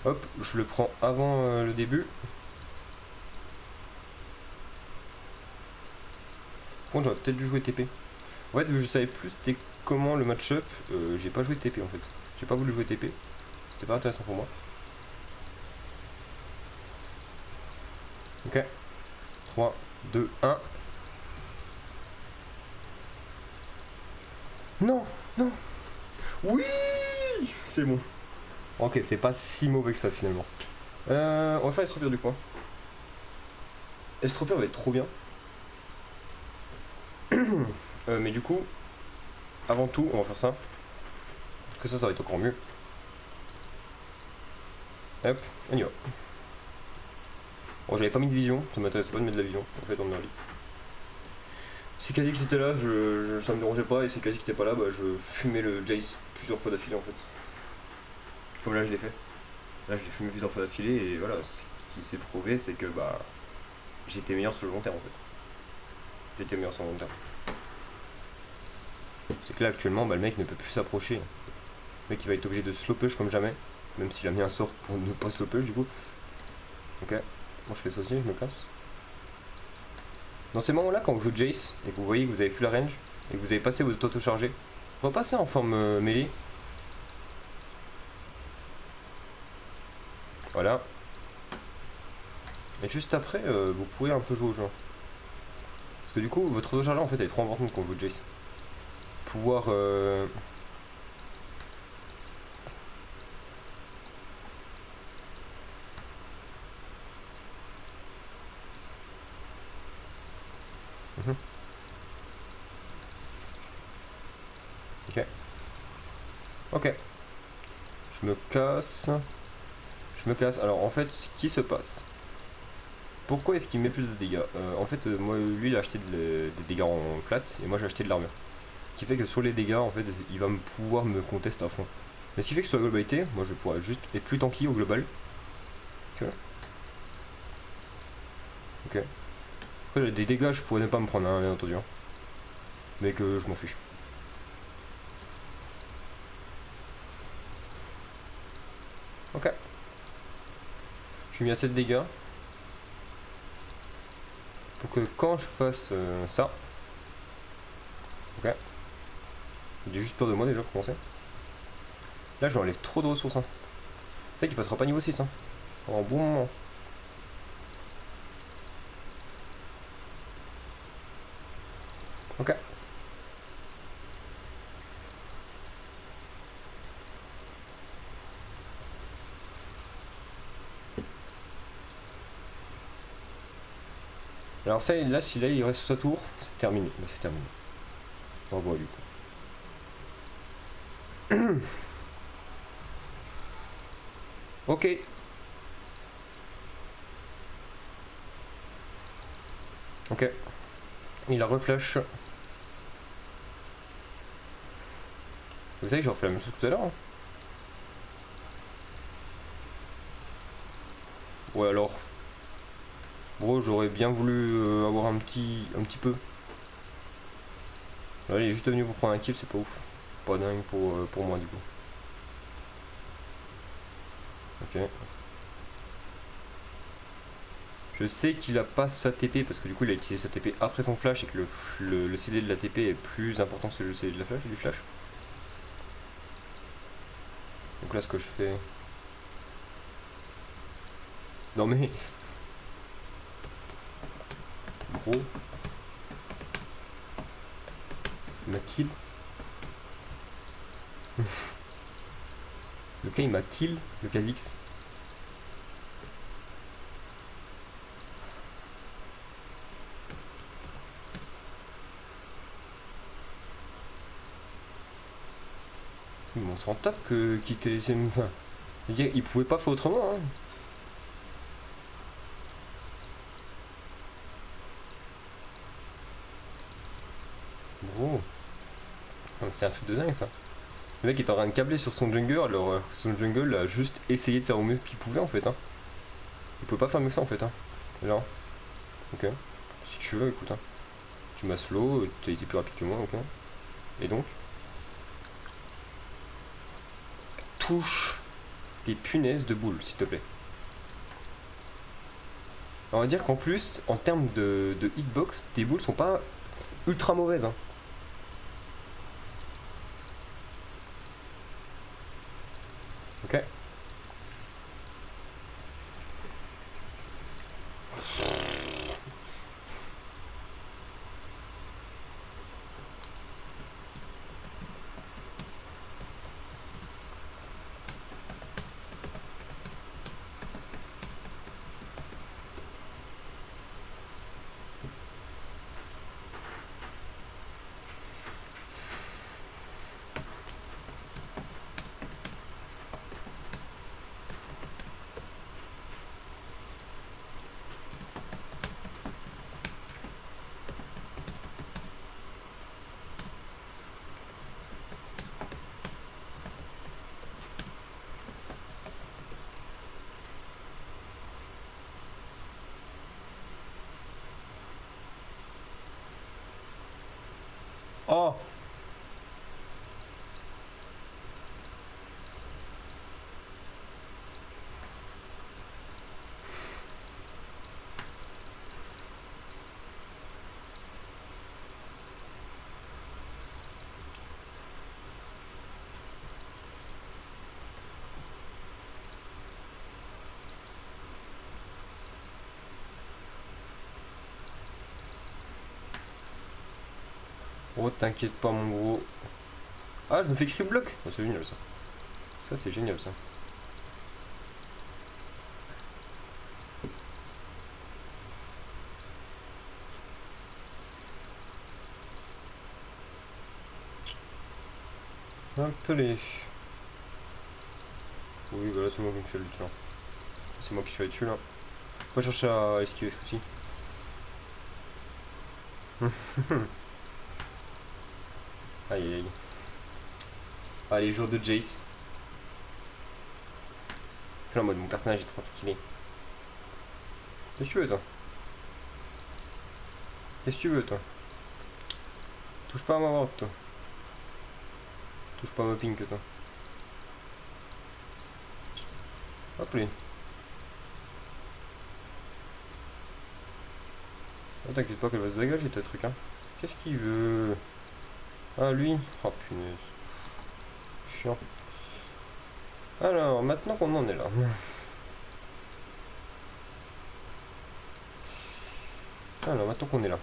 Hop, je le prends avant le début. Par contre, j'aurais peut-être dû jouer TP. En fait, vu que je savais plus c'était comment le match-up, j'ai pas joué TP en fait. J'ai pas voulu jouer TP. C'était pas intéressant pour moi. Ok. 3, 2, 1. Non, non. Oui, c'est bon. Ok, c'est pas si mauvais que ça finalement. On va faire Estropier du coin. Estropier va être trop bien. Mais du coup, avant tout, on va faire ça. Parce que ça va être encore mieux. Hop, on y va. Bon, j'avais pas mis de vision, ça m'intéressait pas de mettre de la vision, en fait, en early. Si Kazik était là, ça me dérangeait pas, et si Kazik était pas là, bah, je fumais le Jace plusieurs fois d'affilée en fait. Comme là je l'ai fait. Là je l'ai fumé plusieurs fois d'affilée, et voilà, ce qui s'est prouvé, c'est que bah j'étais meilleur sur le long terme en fait. J'étais meilleur sur le long terme. C'est que là actuellement, bah, le mec ne peut plus s'approcher. Le mec il va être obligé de slow push comme jamais, même s'il a mis un sort pour ne pas slow push du coup. Ok, moi je fais ça aussi, je me casse. Dans ces moments-là, quand vous jouez Jace et que vous voyez que vous avez plus la range et que vous avez passé votre auto-chargé, repassez en forme mêlée. Voilà. Et juste après, vous pourrez un peu jouer au jeu. Parce que du coup, votre auto-chargé en fait est trop importante quand vous jouez Jace. Pouvoir. Mhm. Ok. Ok. Je me casse. Je me casse. Alors en fait, ce qui se passe. Pourquoi est-ce qu'il met plus de dégâts En fait, moi, lui, il a acheté des dégâts en flat et moi, j'ai acheté de l'armure. Ce qui fait que sur les dégâts, en fait, il va pouvoir me contester à fond. Mais ce qui fait que sur la globalité, moi, je vais pouvoir juste être plus tanky au global. Ok. Ok. Après, des dégâts, je pourrais ne pas me prendre, hein, bien entendu. Hein. Mais que je m'en fiche. Ok. Je suis mis à 7 dégâts. Pour que quand je fasse ça. Ok. Il a juste peur de moi déjà pour commencer. Là, j'enlève trop de ressources. Hein. C'est vrai qu'il passera pas niveau 6. Hein. En bon moment. Ok. Alors ça, là, si là il reste sous sa tour, c'est terminé. Bah, c'est terminé. On revoit du coup. Ok. Ok. Il a reflash. Vous savez que j'ai refait la même chose tout à l'heure. Hein. Ouais alors. Bon, j'aurais bien voulu avoir un petit peu. Là, il est juste venu pour prendre un kill, c'est pas ouf. Pas dingue pour moi du coup. Ok. Je sais qu'il a pas sa TP parce que du coup il a utilisé sa TP après son flash et que le CD de la TP est plus important que le CD de la flash, du flash. Donc là ce que je fais... Non mais... Gros... Il m'a kill. Le cas il m'a kill, le Kha'Zix. On s'en tape qu'il t'ait laissé... Enfin, il pouvait pas faire autrement hein. Gros... C'est un truc de dingue ça. Le mec est en train de câbler sur son jungle, alors son jungle a juste essayé de faire au mieux qu'il pouvait en fait. Hein. Il pouvait pas faire mieux que ça en fait. Hein. Là. Ok. Si tu veux, écoute. Hein. Tu m'as slow, t'as été plus rapide que moi, ok. Et donc touche tes punaises de boules, s'il te plaît. On va dire qu'en plus, en termes de hitbox, tes boules sont pas ultra mauvaises. Hein. Ok. Oh. Oh, t'inquiète pas, mon gros. Ah, je me fais creep block. Oh, c'est génial ça. Ça, c'est génial ça. Un peu les. Oui, bah là, c'est moi qui me fais le dessus là. C'est moi qui suis allé dessus là. Faut chercher à esquiver ce coup-ci. Aïe aïe. Ah, les jours de Jace. C'est là en mode mon personnage est trop stylé. Qu'est-ce que tu veux toi? Qu'est-ce que tu veux toi? Touche pas à ma ward toi. Touche pas à ma pink toi. Hop là. Oh, t'inquiète pas qu'elle va se dégager ta truc hein. Qu'est-ce qu'il veut? Ah lui? Oh punaise. Chiant. Alors, maintenant qu'on en est là. Alors, maintenant qu'on est là.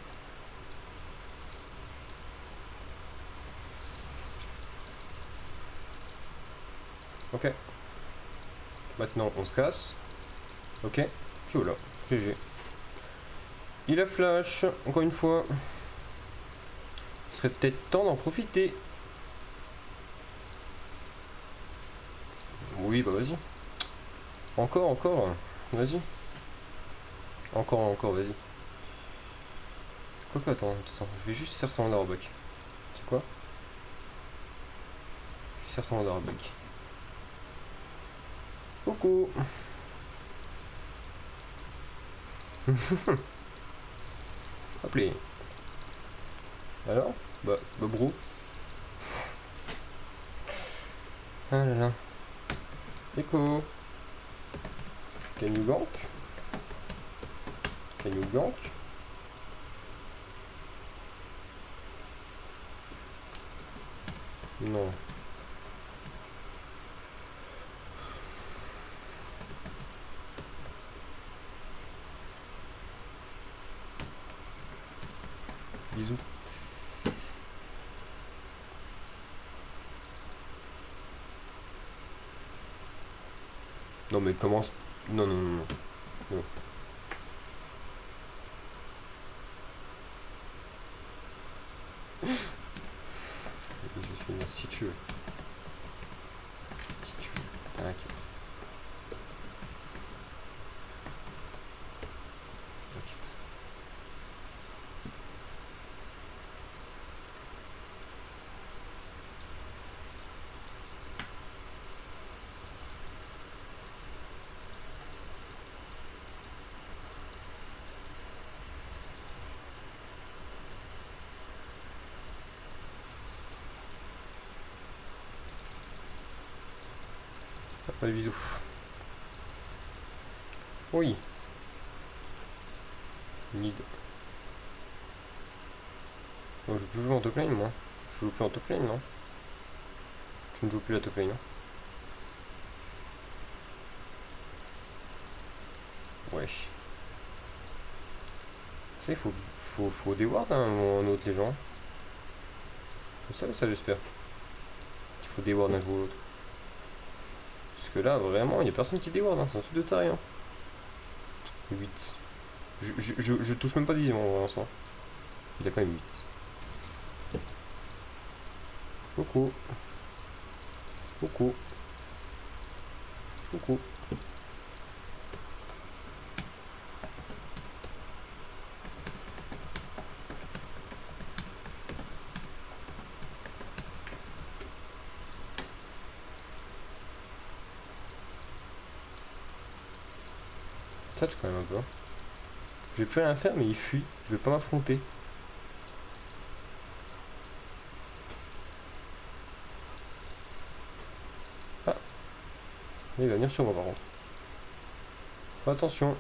Ok. Maintenant, on se casse. Ok. Puis voilà. GG. Il a flash, encore une fois. Il serait peut-être temps d'en profiter. Oui, bah vas-y. Encore. Vas-y. Encore, vas-y. Quoique, attends. Je vais juste faire ça en aerobac. C'est quoi? Ça ressemble à Darbeck. Coucou. Appelez. Alors bah bro. Ah là là. Echo. Can you gank? Can you gank? Non. Bisous. Non mais commence. Non non non non. Je suis là si tu veux. Si tu veux. T'inquiète. T'inquiète. Pas de bisous. Oui. Mid. Oh, je peux jouer en top lane moi. Je joue plus en top lane non. Je ne joue plus la top lane hein. Wesh. Tu sais, faut des wards à un moment ou un autre les gens. Vous savez ça j'espère. Il faut des wards un jour ou l'autre. Parce que là vraiment il n'y a personne qui déward hein, c'est un truc de taré hein. 8. Je touche même pas de vision en l'instant. Il a quand même 8. Coucou. Coucou. Coucou. Ça tu quand même un peu. Hein. Je vais plus rien faire mais il fuit. Je vais pas m'affronter. Ah. Il va venir sur moi par contre. Fais attention.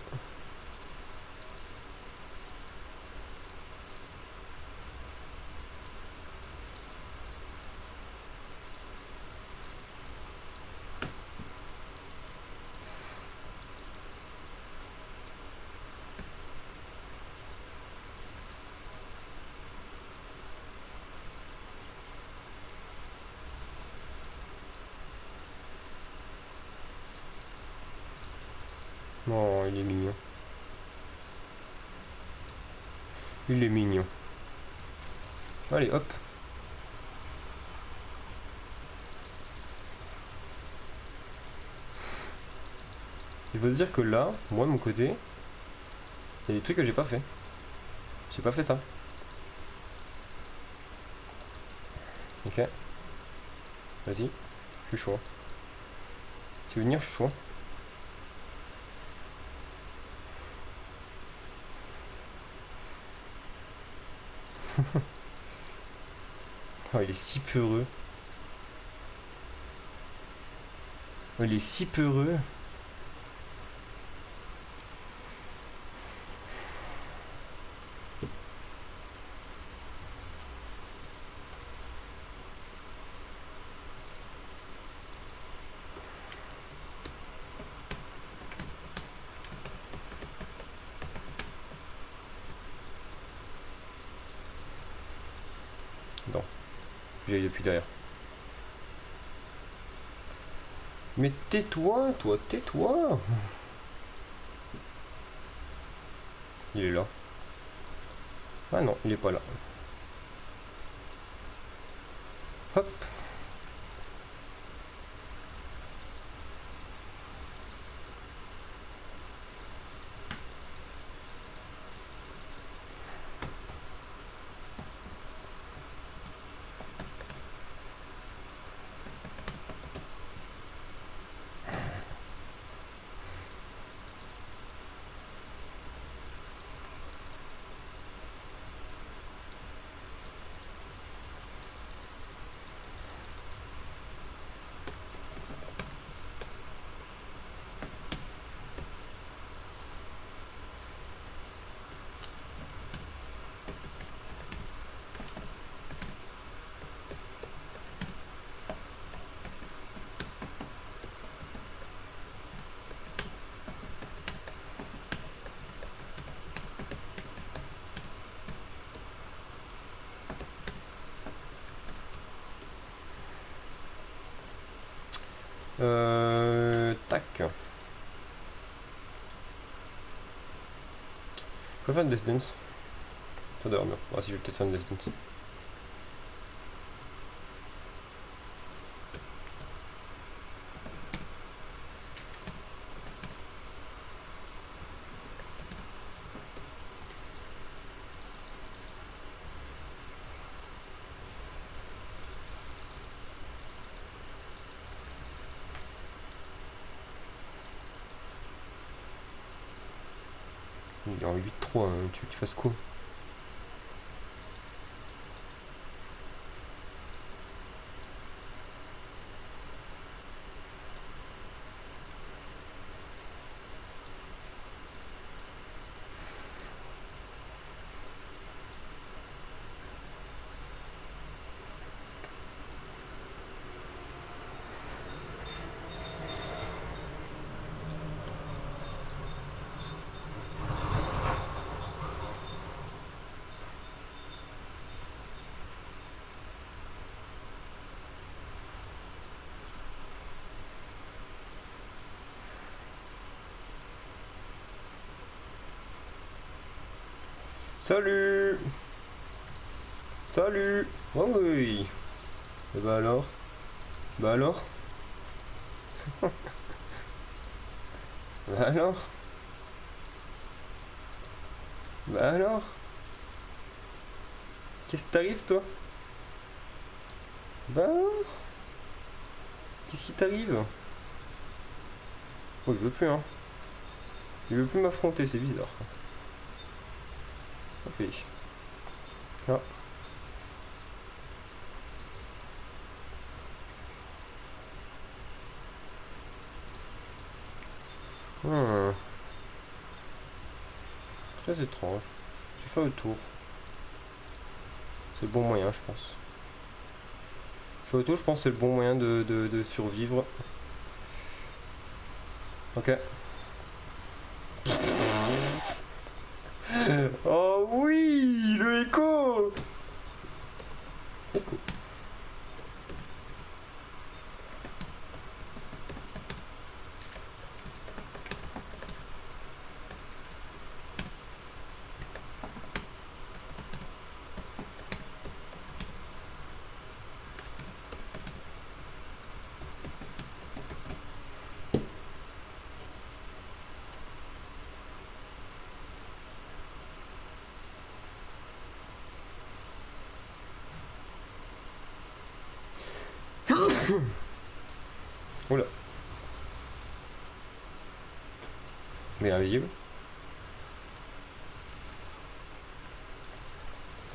Oh, il est mignon. Il est mignon. Allez, hop. Il faut se dire que là, moi de mon côté, il y a des trucs que j'ai pas fait. J'ai pas fait ça. Ok. Vas-y. Je suis chaud. Tu veux venir, je suis chaud. Oh, il est si peureux. Oh, il est si peureux. Non. J'aille depuis derrière. Mais tais-toi, toi, tais-toi. Il est là. Ah non, il est pas là. Hop. Tac. Je peux faire une Death Dance. Ça doit bien. Ah si, je vais peut-être faire une Death Dance. Il est en 8-3, hein. Tu veux qu'il fasse quoi? Salut! Salut! Oh oui! Et bah alors? Bah alors? Bah alors? Bah alors? Qu'est-ce qui t'arrive toi? Bah alors? Qu'est-ce qui t'arrive? Oh il veut plus hein. Il veut plus m'affronter, c'est bizarre. Ok. Ah. Hmm. Très étrange. J'ai fait le tour. C'est le bon moyen je pense. Faire le tour je pense que c'est le bon moyen de survivre. Ok. Oh oui, le écho. Écho. Oula. Mais invisible.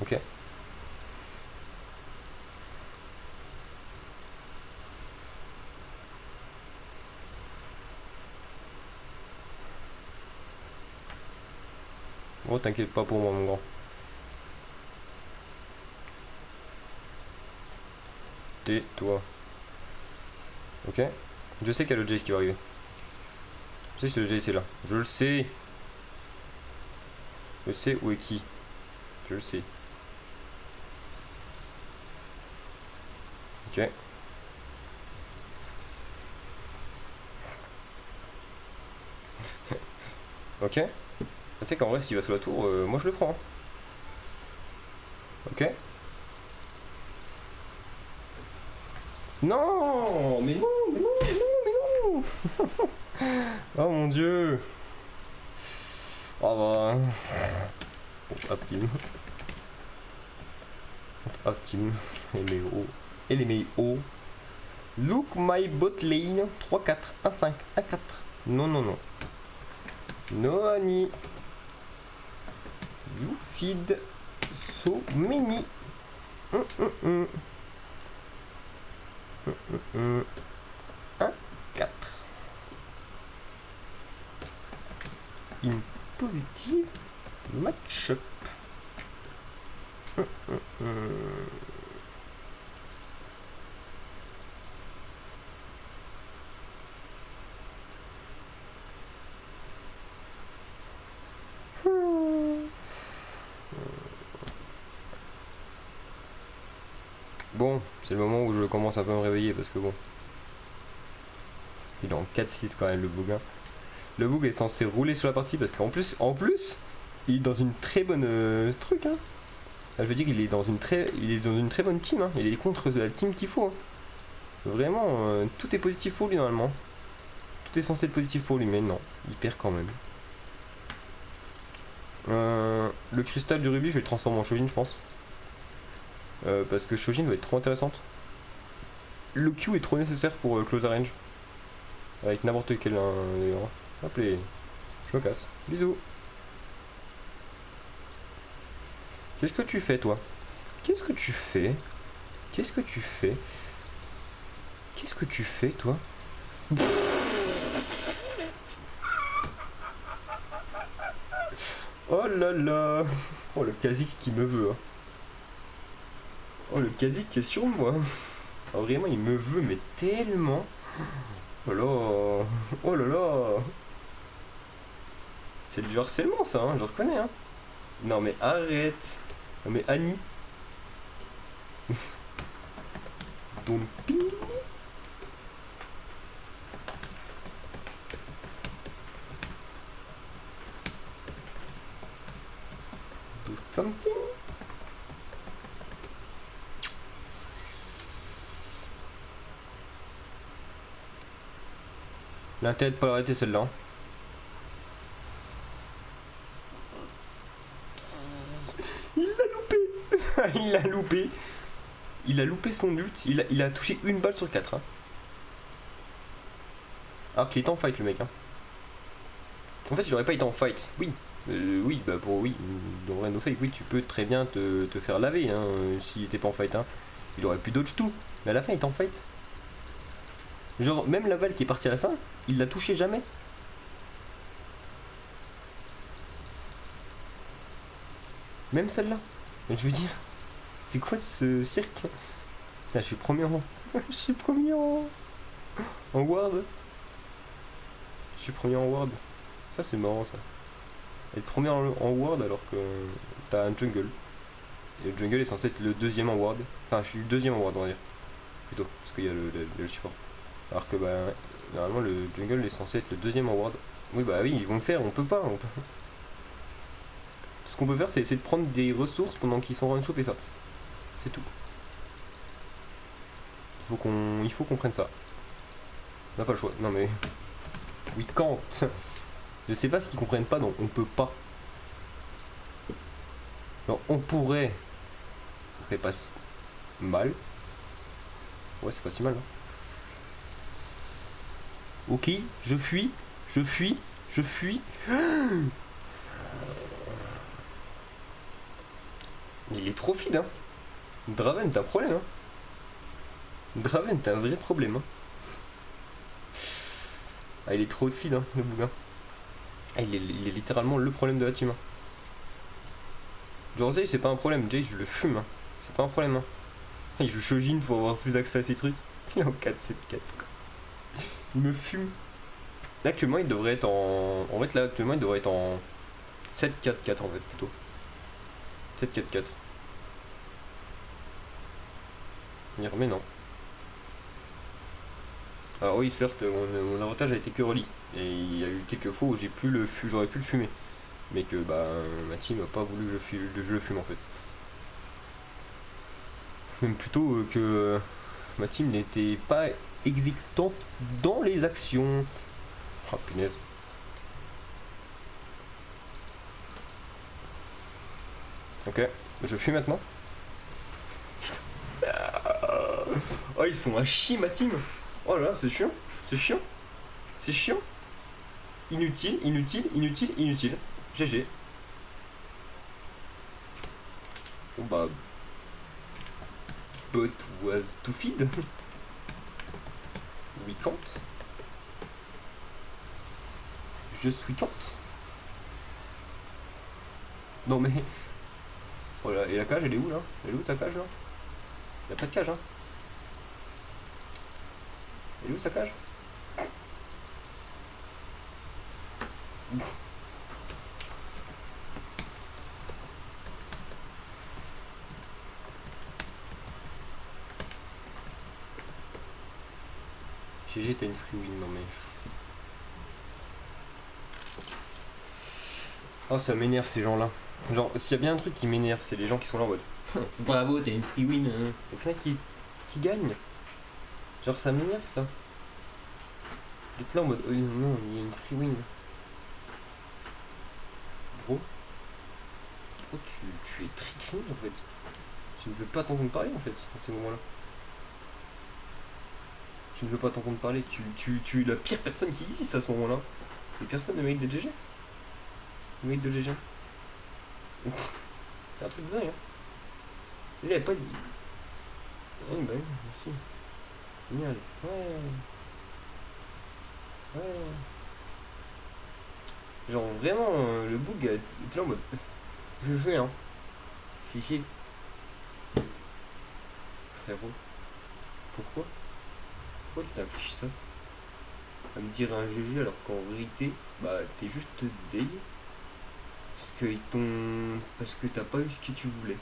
Ok. Oh t'inquiète pas pour moi mon grand. Tais-toi. Ok. Je sais qu'il y a le Jace qui va arriver. Je sais que le Jace est là. Je le sais. Je sais où est qui. Je le sais. Ok. Ok. Tu sais qu'en vrai, s'il va sous la tour, moi je le prends. Ok. Non, mais non, mais non, mais non, mais non. Oh mon dieu. Oh bah. Up team. Up team. Et les hauts. Et les mails hauts. Look my bot lane. 3-4, 1-5, 1-4. Non, non, non. No Annie. You feed so many. 1, 4. Une positive match-up. Bon, c'est le moment où je commence un peu à me réveiller parce que bon. Il est en 4-6 quand même le bug. Hein. Le bug est censé rouler sur la partie parce qu'en plus, il est dans une très bonne truc. Hein. Là, je veux dire, il est dans une très bonne team. Hein. Il est contre la team qu'il faut. Hein. Vraiment, tout est positif pour lui normalement. Tout est censé être positif pour lui, mais non, il perd quand même. Le cristal du rubis, je vais le transformer en Shojin, je pense. Parce que Shojin va être trop intéressante. Le Q est trop nécessaire pour close range. Avec n'importe quel d'ailleurs. Hop les. Je me casse. Bisous. Qu'est-ce que tu fais toi? Qu'est-ce que tu fais? Qu'est-ce que tu fais? Qu'est-ce que tu fais toi? Oh là là. Oh le Kha'Zix qui me veut. Hein. Oh le Kha'Zix qui est sur moi. Oh, vraiment il me veut mais tellement. Oh là. Oh là là. C'est du harcèlement ça, hein, je reconnais. Hein. Non mais arrête. Non mais Annie. Don't ping me. Do something. L'intérêt de pas l'arrêter celle-là. Il l'a loupé. Il l'a loupé. Il a loupé son ult. Il a touché une balle sur 4. Hein. Alors qu'il est en fight le mec. Hein. En fait il aurait pas été en fight. Oui. Oui, bah pour oui. Dans Rain of Fake, oui, tu peux très bien te faire laver hein, s'il était pas en fight. Hein. Il aurait pu dodge tout. Mais à la fin il est en fight. Genre même la balle qui est partie à la fin, il l'a touché jamais. Même celle-là. Je veux dire, c'est quoi ce cirque? Putain, je suis premier rang. Je suis premier en ward. Je suis premier en ward. Ça c'est marrant ça. Être premier en ward alors que t'as un jungle. Et le jungle est censé être le deuxième en ward. Enfin, je suis le deuxième en ward on va dire. Plutôt, parce qu'il y a le support. Alors que bah, normalement le jungle est censé être le deuxième en ward. Oui bah oui, ils vont le faire, on peut pas. Tout ce qu'on peut faire c'est essayer de prendre des ressources pendant qu'ils sont en train de choper ça. C'est tout. Il faut qu'on prenne ça. On n'a pas le choix. Non mais... Oui, quand je sais pas ce qu'ils comprennent pas, donc on peut pas. Alors on pourrait. Ça serait pas si mal. Ouais, c'est pas si mal. Hein. Ok, je fuis. Je fuis. Je fuis. Il est trop feed, hein. Draven, t'as un problème, hein. Draven, t'as un vrai problème, hein. Ah, il est trop feed, hein, le bougain. Ah, il est littéralement le problème de la team. Hein. Genre, c'est pas un problème. Jay, je le fume. Hein. C'est pas un problème. Hein. Il joue Shojin pour avoir plus accès à ces trucs. Il est en 4-7-4. Il me fume. Là, actuellement, il devrait être en. En fait, là, actuellement, il devrait être en 7-4-4 en fait, plutôt. 7-4-4. Mais non. Alors oui, certes, mon avantage a été que early. Et il y a eu quelques fois où j'aurais pu le fumer. Mais que bah ma team n'a pas voulu que je le fume en fait. Même plutôt que ma team n'était pas exécutante dans les actions. Ah punaise. Ok, je fuis maintenant. Oh ils sont à chier ma team. Oh là là, c'est chiant. C'est chiant. C'est chiant. Inutile, inutile, inutile, inutile. GG. Bon bah... But was to feed. We can't. Je suis can't. Non mais... Oh là, et la cage elle est où là? Elle est où ta cage là? Y'a pas de cage hein? Elle est où sa cage? GG, t'as une free win, non mais. Oh, ça m'énerve ces gens-là. Genre, s'il y a bien un truc qui m'énerve, c'est les gens qui sont là en mode bravo, t'as une free win. Et fin qui gagne. Genre, ça m'énerve ça. D'être là en mode non, il y a une free win. Bro, tu es très cringe en fait. Je ne veux pas t'entendre parler en fait à ces moments-là. Je ne veux pas t'entendre parler. Tu es la pire personne qui existe à ce moment-là. Et personne ne mérite d'être GG. Le mérite de GG. C'est un truc de dingue, hein. Il avait pas dit. Ouais, bah oui, merci. Génial. Ouais. Ouais. Genre vraiment, le bug était là en mode. Je sais, hein. Si. Frérot. Pourquoi tu t'affiches ça à me dire un GG alors qu'en vérité, bah t'es juste deg. Parce que t'as pas eu ce que tu voulais.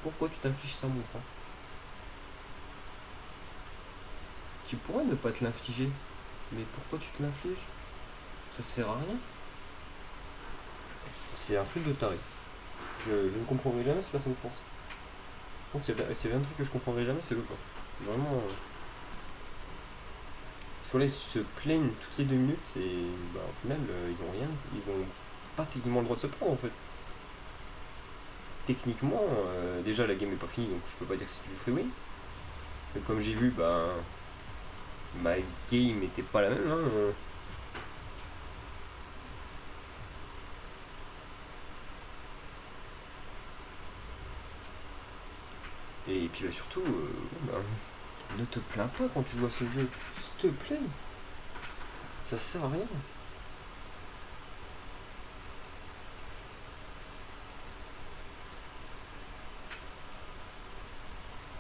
Pourquoi tu t'infliges ça, mon frère? Tu pourrais ne pas te l'infliger, mais pourquoi tu te l'infliges? Ça sert à rien. C'est un truc de taré. Je ne comprendrai jamais cette personne, je pense. Je pense qu'il y avait un truc que je comprendrai jamais, c'est le quoi. Vraiment. Ils se plaignent toutes les 2 minutes et bah, au final, ils ont rien. Ils ont pas techniquement le droit de se plaindre en fait. Techniquement, déjà la game est pas finie donc je peux pas dire que c'est du free win. Mais comme j'ai vu, bah. Ma game était pas la même. Hein. Et puis bah, surtout, bah, ne te plains pas quand tu joues à ce jeu. S'il te plaît. Ça sert à rien.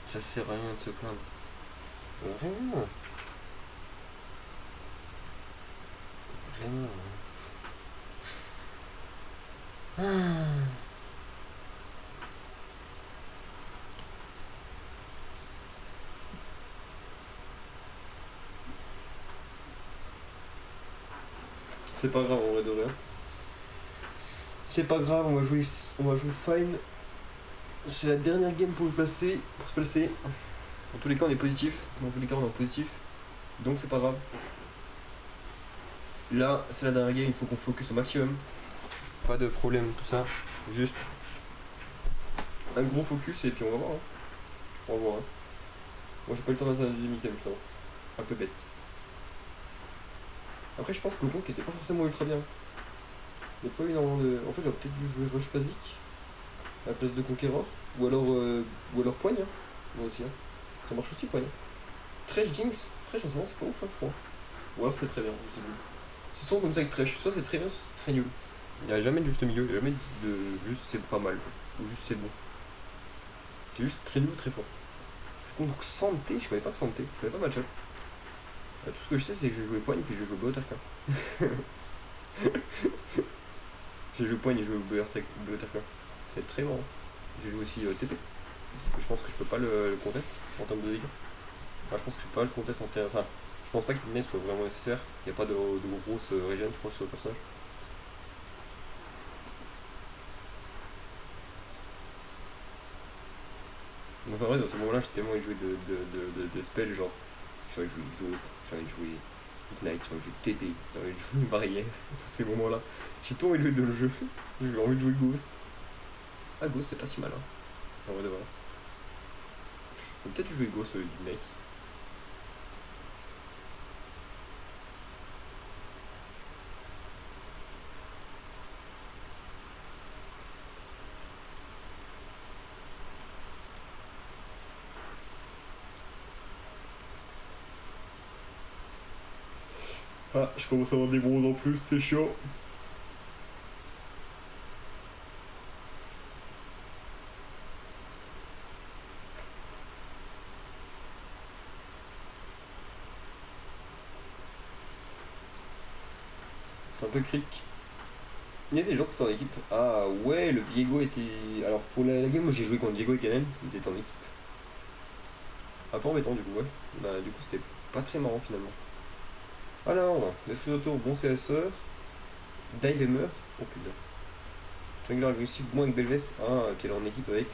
Ça sert à rien de se plaindre. Vraiment. Vraiment. Ah. C'est pas grave, on va de rien. C'est pas grave, on va jouer fine. C'est la dernière game pour se placer. Dans tous les cas, on est positif. Dans tous les cas, on est en positif. Donc c'est pas grave. Là, c'est la dernière game, il faut qu'on focus au maximum. Pas de problème, tout ça. Juste un gros focus et puis on va voir. Hein. On va voir. Hein. Moi, j'ai pas eu le temps d'atteindre un deuxième item justement. Un peu bête. Après, je pense que le Conk était pas forcément ultra bien. Il n'y a pas eu énormément de. En fait, j'aurais peut-être dû jouer Rush Phasic à la place de Conqueror. Ou alors Poigne. Hein. Moi aussi. Hein. Ça marche aussi, Poigne. Tresh Jinx. Tresh en ce moment, c'est pas ouf, hein, je crois. Ou alors c'est très bien, je sais plus. C'est souvent comme ça avec Tresh. Soit c'est très bien, soit c'est très nul. Il n'y a jamais de juste milieu. Il n'y a jamais de juste c'est pas mal. Ou juste c'est bon. C'est juste très nul, très fort. Donc Santé, je connais pas que Santé. Je connais pas match-up. Tout ce que je sais, c'est que je vais jouer Poigne puis je vais jouer Boeterka. J'ai joué Poigne et je vais jouer Boeterka. Ça va être très marrant. J'ai joué aussi TP. Parce que je pense que je peux pas le contest en termes de dégâts. Enfin, je pense que je peux pas le contest en termes. Enfin, je pense pas que Fitness soit vraiment nécessaire. Il n'y a pas de grosse régène, je crois, sur le personnage. Donc en vrai, dans ce moment-là, j'ai tellement envie de jouer de spells, genre. J'ai envie de jouer Exhaust, j'ai envie de jouer Ignite, j'ai envie de jouer TP, j'ai envie de jouer Barrière. Dans ces moments-là, j'ai trop envie de jouer dans le jeu. J'ai envie de jouer Ghost. Ah, Ghost, c'est pas si mal, hein. En vrai de vrai. Peut-être jouer Ghost d'Ignite. Ah, je commence à avoir des bronzes en plus, c'est chiant. C'est un peu cric. Il y a des gens qui étaient en équipe. Ah ouais, le Viego était. Alors pour la game, moi j'ai joué contre Viego et Kanen, ils étaient en équipe. Un peu embêtant du coup, ouais. Bah du coup c'était pas très marrant finalement. Alors, Death Auto, bon CSE. Dive et meurt. Oh putain. Jungler agressif, bon avec Belvès. Ah, qu'elle est en équipe avec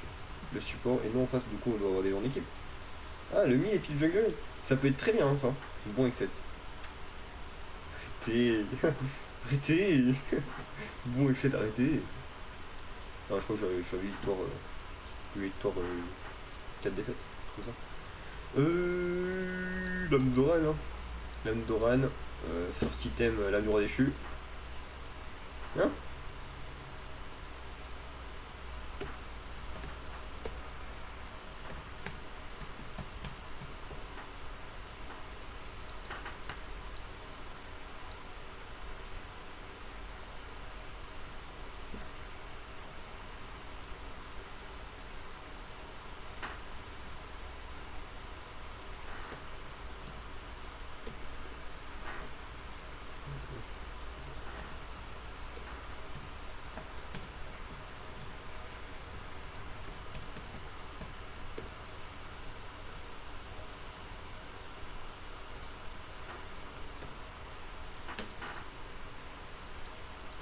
le support. Et non en face, du coup, on doit avoir des gens en équipe. Ah, le mi et puis le jungler. Ça peut être très bien, hein, ça. Bon avec 7. Arrêtez. Arrêtez. Bon avec 7, arrêtez. Ah, je crois que j'avais victoire 4 défaites. Comme ça. L'âme d'Oran, hein. L'âme d'Oran. First item, l'âme du roi déchu. Hein?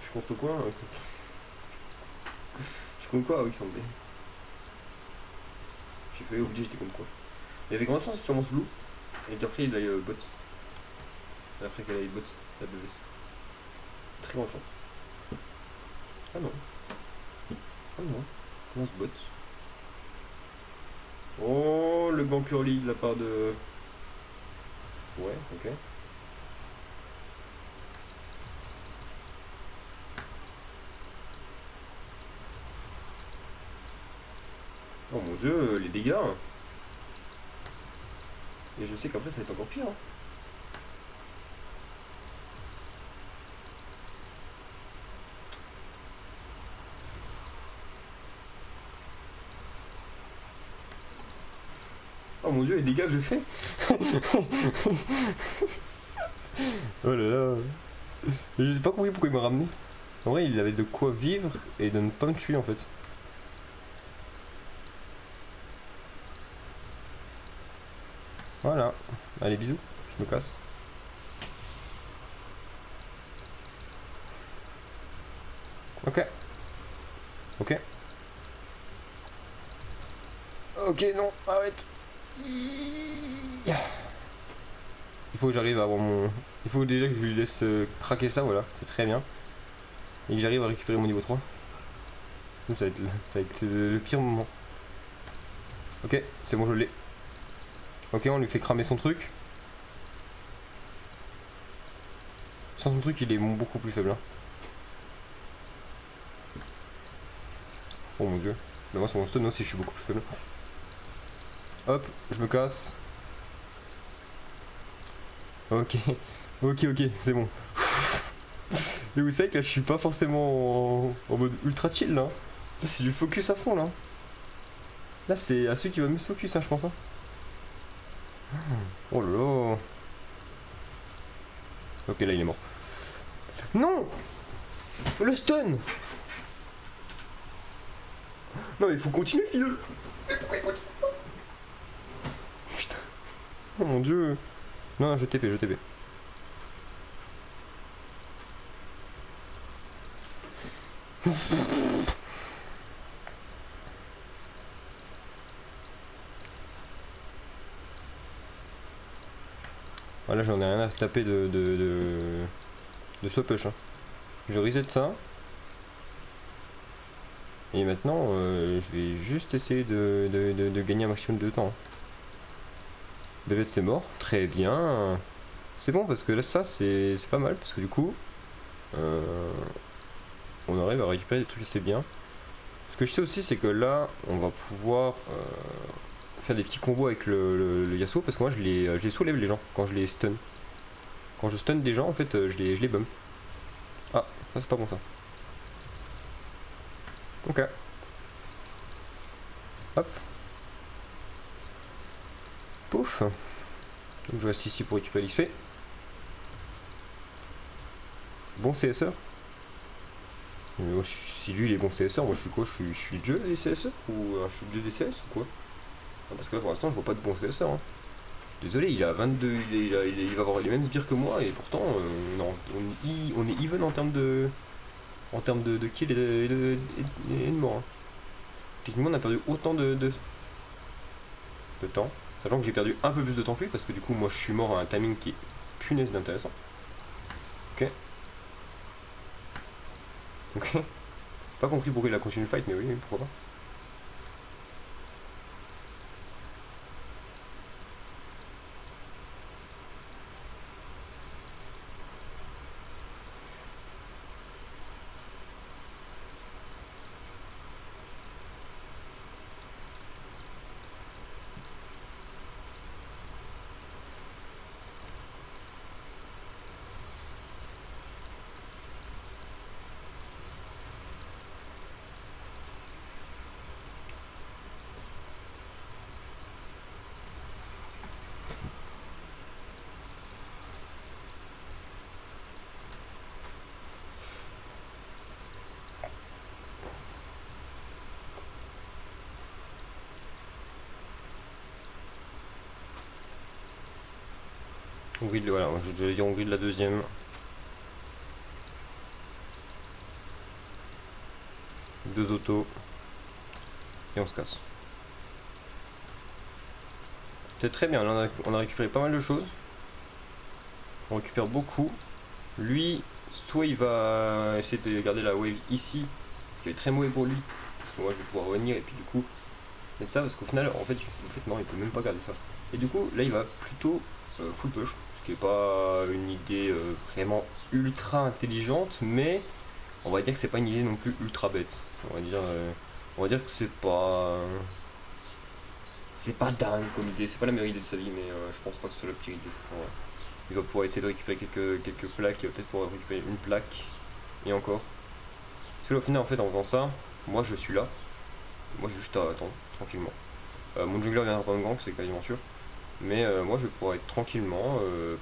Je compte quoi Je compte quoi avec Sandé? J'ai fait oublier, j'étais contre quoi. Il y avait grande chance qu'il commence blue et qu'après il aille bot. Et après qu'elle aille bot, la BVS. Très grande chance. Ah non. Ah non. Commence bot. Oh, le grand curly de la part de. Ouais, ok. Oh mon dieu, les dégâts. Et je sais qu'après ça va être encore pire. Hein. Oh mon dieu, les dégâts que je fais. Oh là là. Je sais pas compris pourquoi il m'a ramené. En vrai, il avait de quoi vivre et de ne pas me tuer en fait. Voilà. Allez, bisous. Je me casse. Ok. Ok. Ok, non, arrête. Il faut que j'arrive à avoir mon... Il faut déjà que je lui laisse craquer ça, voilà. C'est très bien. Et que j'arrive à récupérer mon niveau 3. Ça va être le pire moment. Ok, c'est bon, je l'ai. Ok, on lui fait cramer son truc. Sans son truc, il est beaucoup plus faible. Hein. Oh mon dieu. Mais moi, c'est mon stun aussi, je suis beaucoup plus faible. Hop, je me casse. Ok, ok, c'est bon. Et vous savez que là, je suis pas forcément en mode ultra chill là. Là, c'est du focus à fond là. Là, c'est à ceux qui vont mieux se focus, hein, je pense. Hein. Oh là là. Ok, là, il est mort. Non! Le stun! Non, mais il faut continuer, Fidel! Mais pourquoi il continue pas? Putain! Oh mon dieu! Non, je TP. Voilà, j'en ai rien à se taper de ce push. Hein. Je reset ça. Et maintenant, je vais juste essayer de gagner un maximum de temps. Bébête c'est mort, très bien. C'est bon parce que là ça c'est pas mal parce que du coup on arrive à récupérer des trucs assez bien. Ce que je sais aussi c'est que là on va pouvoir faire des petits combos avec le Yasuo parce que moi je les soulève les gens quand je les stun. Quand je stun des gens en fait je les bump. Ah ça c'est pas bon ça. Ok. Hop. Pouf. Donc je reste ici pour récupérer l'XP. Bon CSR. Moi, si lui il est bon CSR, moi je suis quoi? Je suis le dieu des CSR ou je suis le dieu des CS ou quoi? Parce que là pour l'instant je vois pas de bon CSR. Hein. Désolé, il a 22, il va avoir les mêmes sbires que moi et pourtant on est even en termes de kills et de morts. Hein. Techniquement on a perdu autant de temps, sachant que j'ai perdu un peu plus de temps que lui parce que du coup moi je suis mort à un timing qui est punaise d'intéressant. Ok. Ok. Pas compris pourquoi il a continué le fight mais oui, pourquoi pas. On grid, voilà, je vais dire on grid la deuxième. Deux autos. Et on se casse. C'est très bien, là on a récupéré pas mal de choses. On récupère beaucoup. Lui, soit il va essayer de garder la wave ici, ce qui est très mauvais pour lui. Parce que moi je vais pouvoir revenir et puis du coup mettre ça parce qu'au final en fait non il peut même pas garder ça. Et du coup là il va plutôt full push, ce qui est pas une idée vraiment ultra intelligente, mais on va dire que c'est pas une idée non plus ultra bête. On va dire que c'est pas dingue comme idée, c'est pas la meilleure idée de sa vie, mais je pense pas que ce soit la pire idée. Ouais. Il va pouvoir essayer de récupérer quelques plaques, il va peut-être pouvoir récupérer une plaque, et encore. Parce que là, au final, en fait, en faisant ça, moi je suis là, moi j'ai juste à attendre, tranquillement. Mon jungler viendra pas me gank, c'est quasiment sûr. Mais moi je vais pouvoir être tranquillement,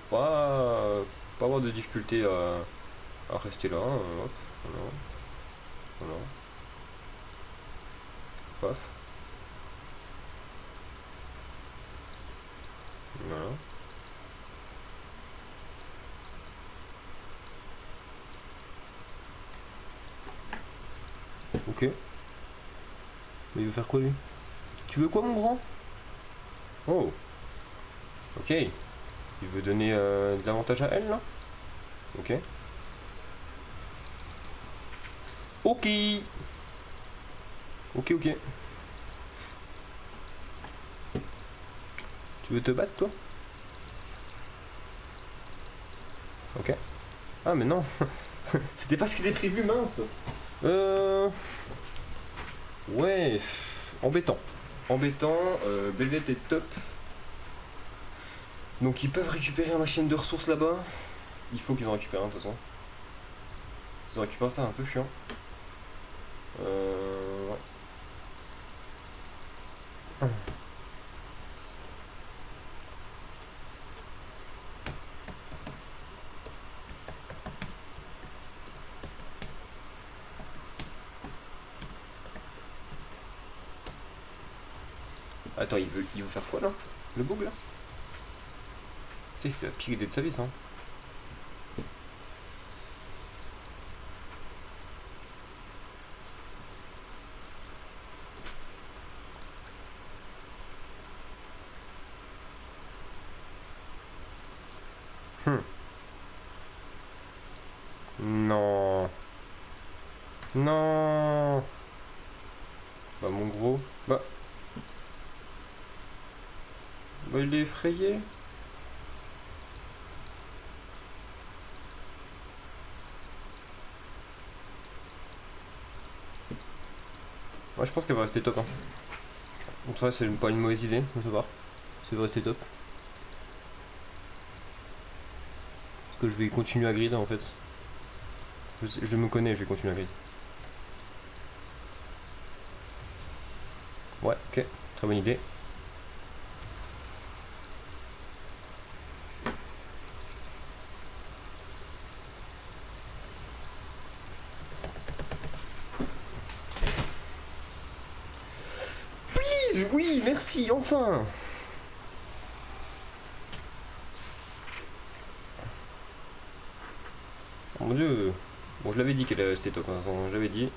pas avoir de difficulté à rester là. Hop, voilà, voilà. Paf. Voilà. Ok. Mais il veut faire quoi lui? Tu veux quoi mon grand? Oh. Ok. Il veut donner de l'avantage à elle là? Ok. Ok. Ok, ok. Tu veux te battre toi? Ok. Ah mais non. C'était pas ce qui était prévu, mince. Ouais. Embêtant. Embêtant. Belvet est top. Donc ils peuvent récupérer un maximum de ressources là-bas. Il faut qu'ils en récupèrent un de toute façon. S'ils en récupèrent ça, un peu chiant. Ouais. Attends, il veut faire quoi là? Le bug là? Tu sais, c'est la pire idée de sa vie ça. Hein. Non. Non. Bah mon gros. Bah il est effrayé. Ouais, je pense qu'elle va rester top. Hein. Donc ça, c'est pas une mauvaise idée de sa part. C'est de rester top. Parce que je vais continuer à grid en fait. Je me connais, je vais continuer à grid. Ouais, ok. Très bonne idée. Oui, merci, enfin. Mon dieu. Bon, je l'avais dit qu'elle c'était top, hein. Je l'avais dit.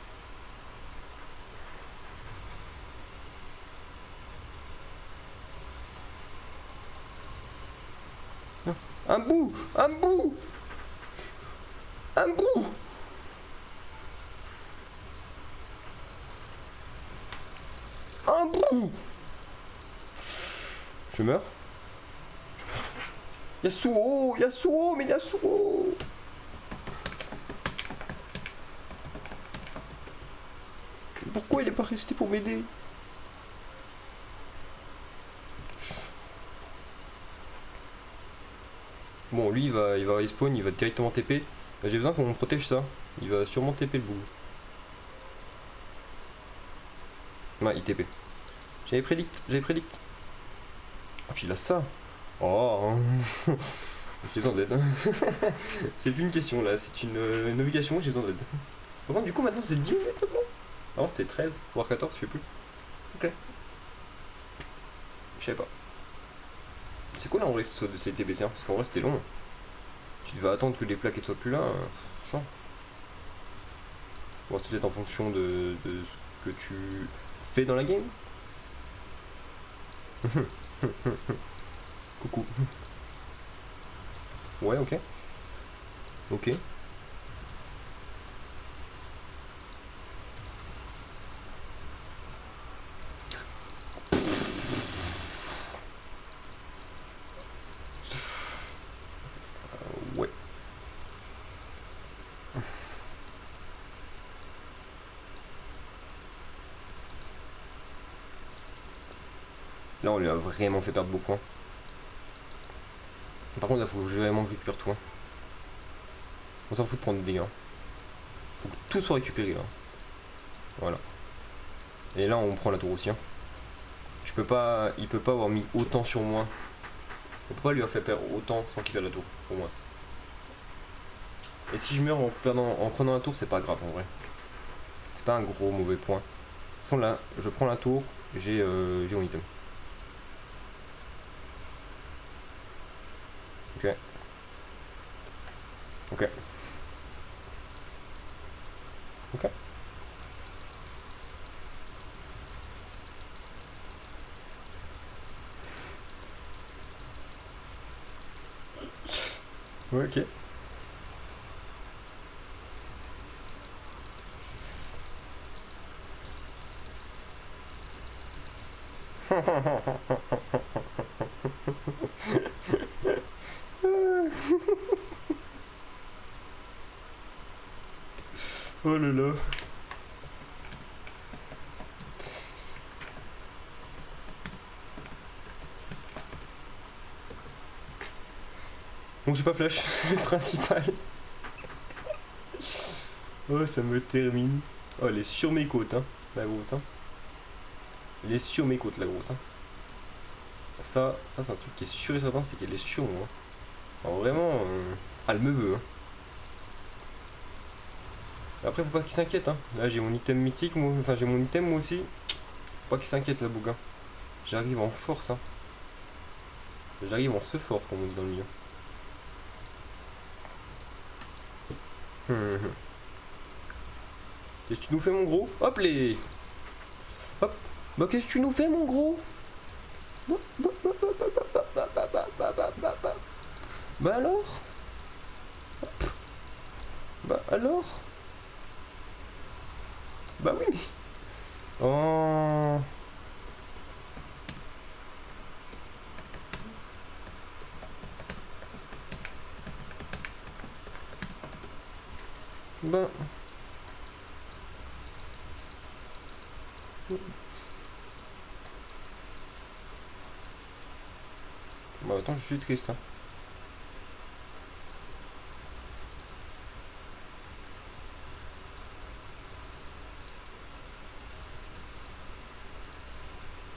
Un bout. Un bout. Un bout. Un bout. Je meurs. Yasuo, Yasuo, mais Yasuo. Pourquoi il est pas resté pour m'aider? Bon, lui il va respawn, il va directement TP. J'ai besoin qu'on protège ça. Il va sûrement TP le bout. Ouais, il TP. J'avais prédicte. Oh, puis il a ça. Oh, j'ai besoin d'aide. C'est plus une question là, c'est une navigation, j'ai besoin d'aide. Par contre, du coup, maintenant c'est 10 minutes maintenant. Avant c'était 13, voire 14, je sais plus. Ok. Je sais pas. C'est quoi là en vrai ce de ces TBC? Parce qu'en vrai c'était long. Tu devais attendre que les plaquettes soient plus là. Chiant. Bon, c'est peut-être en fonction de ce que tu fais dans la game. Coucou. Ouais, ok. Ok. Ouais. Là, on lui a vraiment fait perdre beaucoup. Hein. Par contre, il faut vraiment que je récupère tout. Hein. On s'en fout de prendre des dégâts. Faut que tout soit récupéré là. Voilà. Et là, on prend la tour aussi. Hein. Je peux pas, il peut pas avoir mis autant sur moi. On peut pas lui avoir fait perdre autant sans qu'il perde la tour, pour moi. Et si je meurs en prenant la tour, c'est pas grave en vrai. C'est pas un gros mauvais point. De toute façon là, je prends la tour, j'ai mon item. Ok. Ok. Ok. Ouais, ok. Oh là là. Bon, j'ai pas flash, c'est le principal. Oh, ça me termine. Oh, elle est sur mes côtes, hein, la grosse. Hein. Elle est sur mes côtes, la grosse. Hein. Ça c'est un truc qui est sûr et certain, c'est qu'elle est sur moi. Alors vraiment, elle me veut. Hein. Après, faut pas qu'il s'inquiète. Hein. Là, j'ai mon item mythique, moi. Enfin, j'ai mon item moi aussi. Faut pas qu'il s'inquiète, la bouga. J'arrive en force. Hein. J'arrive en ce fort, comme on dit dans le milieu. Qu'est-ce que tu nous fais, mon gros? Hop les. Hop. Bah, qu'est-ce que tu nous fais, mon gros? Bah alors? Hop. Bah alors? Bah oui, mais... Oh... Bah... Bah attends, je suis triste. Hein.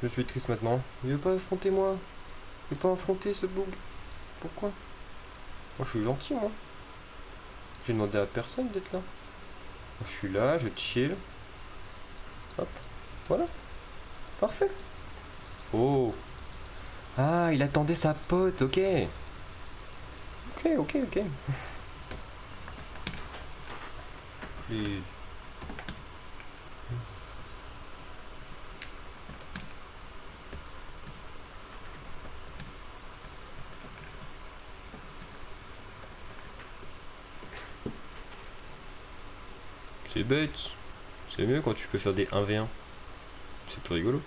Je suis triste maintenant. Il veut pas affronter moi. Il veut pas affronter ce bug. Pourquoi? Moi je suis gentil moi. J'ai demandé à personne d'être là. Je suis là, je chill. Hop. Voilà. Parfait. Oh. Ah, il attendait sa pote, ok. Ok. Please. C'est bête. C'est mieux quand tu peux faire des 1v1. C'est plus rigolo.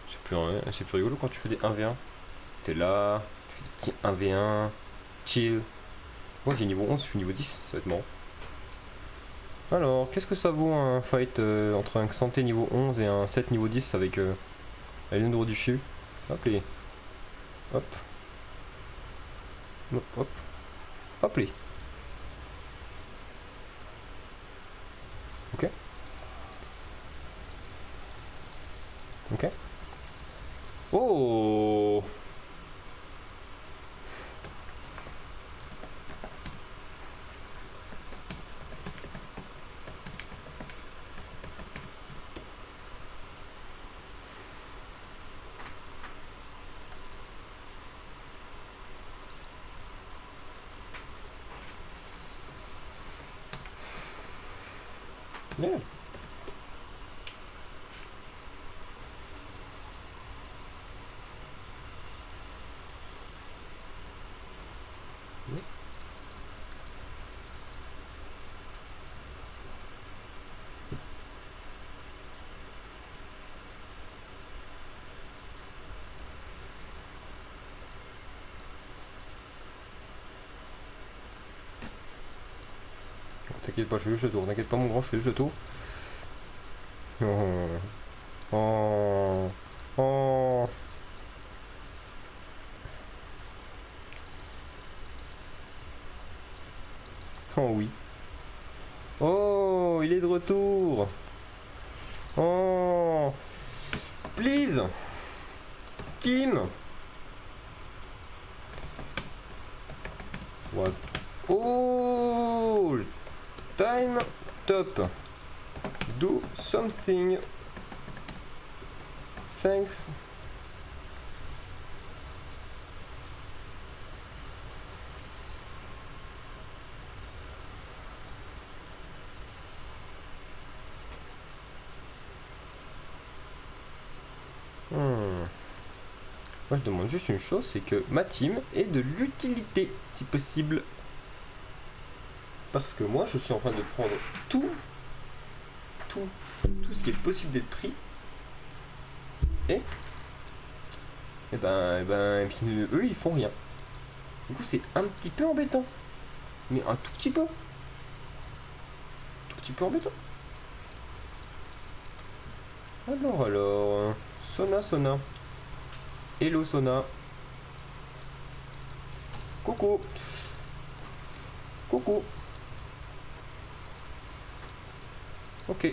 C'est plus rigolo quand tu fais des 1v1. T'es là, tu fais des petits 1v1, chill. Moi j'ai niveau 11, je suis niveau 10, ça va être marrant. Alors, qu'est-ce que ça vaut un fight entre un santé niveau 11 et un 7 niveau 10 avec la ligne droite du chiu? Hop les. Hop. Hop hop. Hop les. Ok. Ok. Oh. Yeah. T'inquiète pas, je fais juste le tour. T'inquiète pas mon grand, je fais juste le tour. Oh. Oh. Oh. Oh oui. Oh, il est de retour. Oh. Please. Team. Was all time top. Do something. Thanks. Moi je demande juste une chose, c'est que ma team ait de l'utilité, si possible. Parce que moi je suis en train de prendre tout ce qui est possible d'être pris. Et eux ils font rien. Du coup c'est un petit peu embêtant. Mais un tout petit peu. Tout petit peu embêtant. Alors. Sona. Hello Sona. Coucou. Coucou. Ok.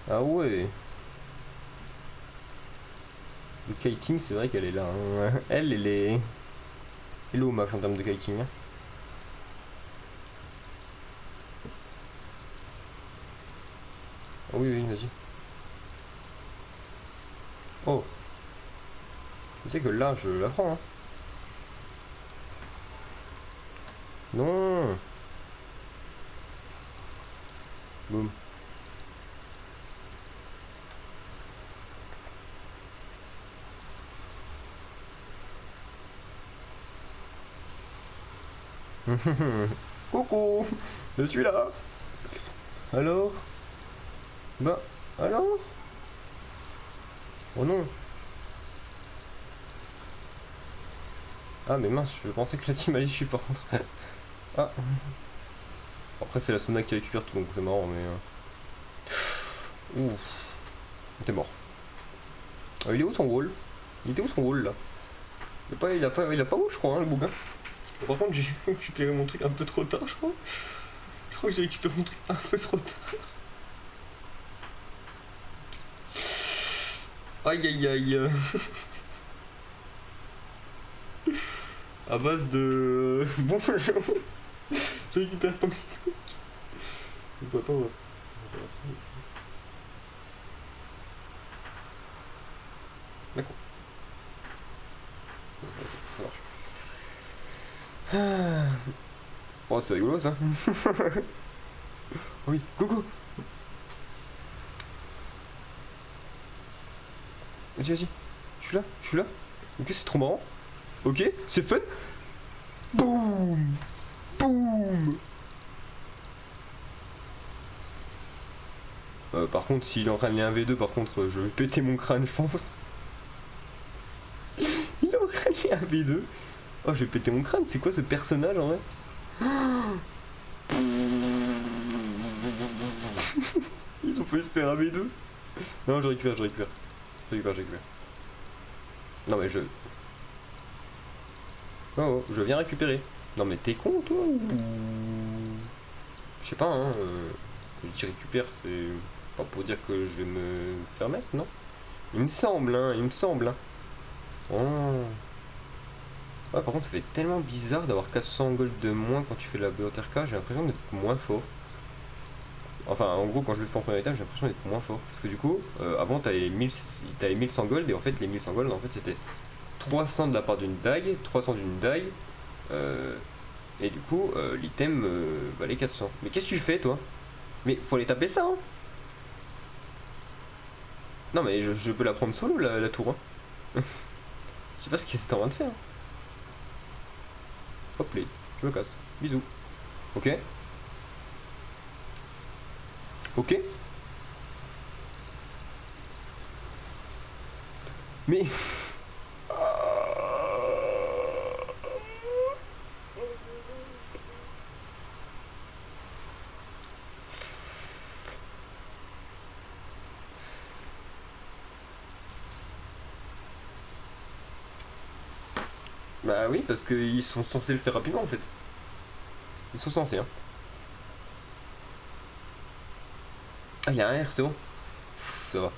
Ah ouais. Le kiting, c'est vrai qu'elle est là. Hein. Elle est... Elle est au max en termes de kiting. Hein. Ah oui, vas-y. Oh. Je sais que là, je la prends. Hein. Non. Boum. Coucou, je suis là. Alors? Bah, alors? Oh non. Ah mais mince, je pensais que la team allait suivre par contre. Ah. Après c'est la Sona qui récupère tout donc c'est marrant mais... Ouf. T'es mort. Il est où son wall? Il était où son wall là? Il a pas wall je crois hein, le bouquin. Par contre j'ai récupéré mon truc un peu trop tard je crois. Je crois que j'ai récupéré mon truc un peu trop tard. Aïe aïe aïe. À base de... Bon, je récupère pas mes trucs. Je pourrais pas voir. Oh, c'est rigolo ça. Oui, coucou. Vas-y, vas-y. Je suis là, je suis là. Ok, c'est trop marrant. Ok, c'est fun. Boum. Boum. Par contre, s'il est en train de lire un V2, par contre, je vais péter mon crâne, je pense. Il est en train de lire un V2. Oh, je vais péter mon crâne. C'est quoi ce personnage en vrai? Ils ont failli se faire un V2. Non, je récupère, je récupère. Je récupère, je récupère. Non, mais je. Oh, je viens récupérer. Non, mais t'es con, toi ou. Je sais pas, hein. Je dis récupère, c'est pas pour dire que je vais me faire mettre, non? Il me semble, hein, il me semble. Hein. Oh. Ouais, par contre, ça fait tellement bizarre d'avoir 400 gold de moins quand tu fais la BOTRK, j'ai l'impression d'être moins fort. Enfin, en gros, quand je le fais en première étape, j'ai l'impression d'être moins fort. Parce que du coup, avant, t'avais 1100 gold, et en fait, les 1100 gold, en fait, c'était 300 de la part d'une dague, 300 d'une dague, et du coup, l'item valait 400. Mais qu'est-ce que tu fais, toi? Mais faut aller taper ça, hein. Non, mais je peux la prendre solo, la tour, hein. Je sais pas ce qu'ils étaient en train de faire. Hop, les, je me casse. Bisous. Ok. Ok. Mais. Bah oui, parce qu'ils sont censés le faire rapidement en fait. Ils sont censés, hein. Ah, il y a un R, c'est bon. Ça va.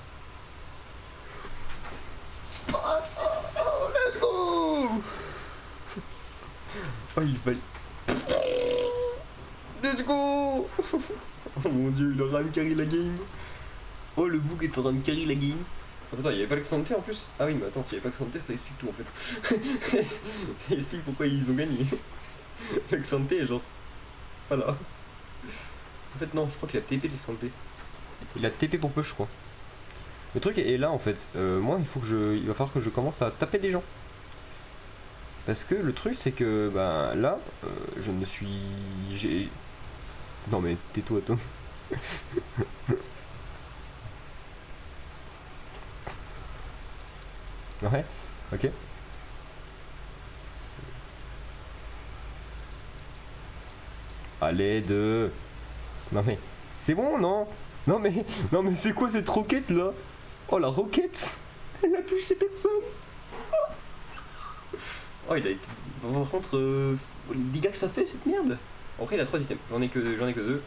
Oh, let's go. Oh, il va. Let's go. Oh mon dieu, il aura carry la game. Oh, le bouc est en train de carry la game. Attends, il y avait pas l'accent en plus? Ah oui, mais attends, s'il y avait pas l'accent ça explique tout en fait. Ça explique pourquoi ils ont gagné. L'accent est genre. Voilà. En fait, non, je crois qu'il a TP les santé. Il a TP pour peu, je crois. Le truc est là en fait. Moi, il va falloir que je commence à taper des gens. Parce que le truc, c'est que bah là, je me suis. Non mais tais-toi, toi. Ouais, ok. Allez, deux. Non mais. C'est bon, non? Non mais. Non mais c'est quoi cette roquette là? Oh la roquette. Elle a touché personne. Oh, il a été. Par contre, les dégâts que ça fait cette merde. Après, il a 3 items. J'en ai que 2.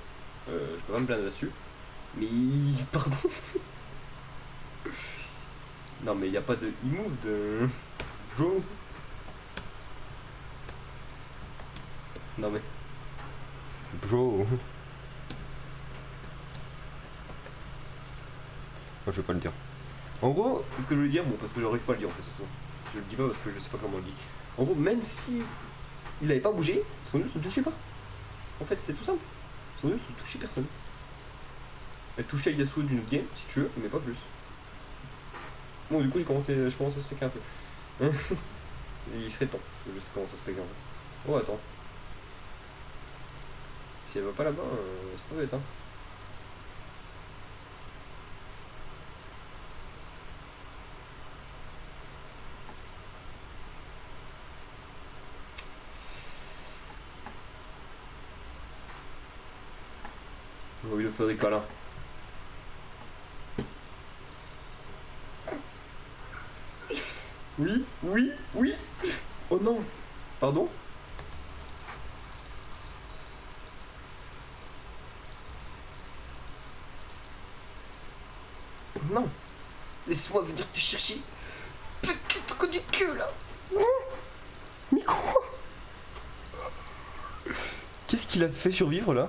Je peux pas me plaindre là-dessus. Mais. Pardon. Non, mais il n'y a pas de e-move de. Bro. Non, mais. Bro. Moi, je vais pas le dire. En gros, ce que je veux dire, bon, parce que j'arrive pas à le dire en fait ce soir. Je le dis pas parce que je sais pas comment on le dit. En gros, même si il avait pas bougé, son ult ne touchait pas. En fait, c'est tout simple. Son ult ne touchait personne. Elle touchait Yasuo d'une autre game, si tu veux, mais pas plus. Bon, du coup, je commence à stacker un peu. Et il serait temps que je commence à stacker un peu. Oh, attends. Si elle va pas là-bas, c'est pas bête, hein. Oh, il lui faut des câlins. Oui, oui, oui. Oh non. Pardon? Non. Laisse-moi venir te chercher. Petit truc du cul là. Non. Mais quoi? Qu'est-ce qu'il a fait survivre là?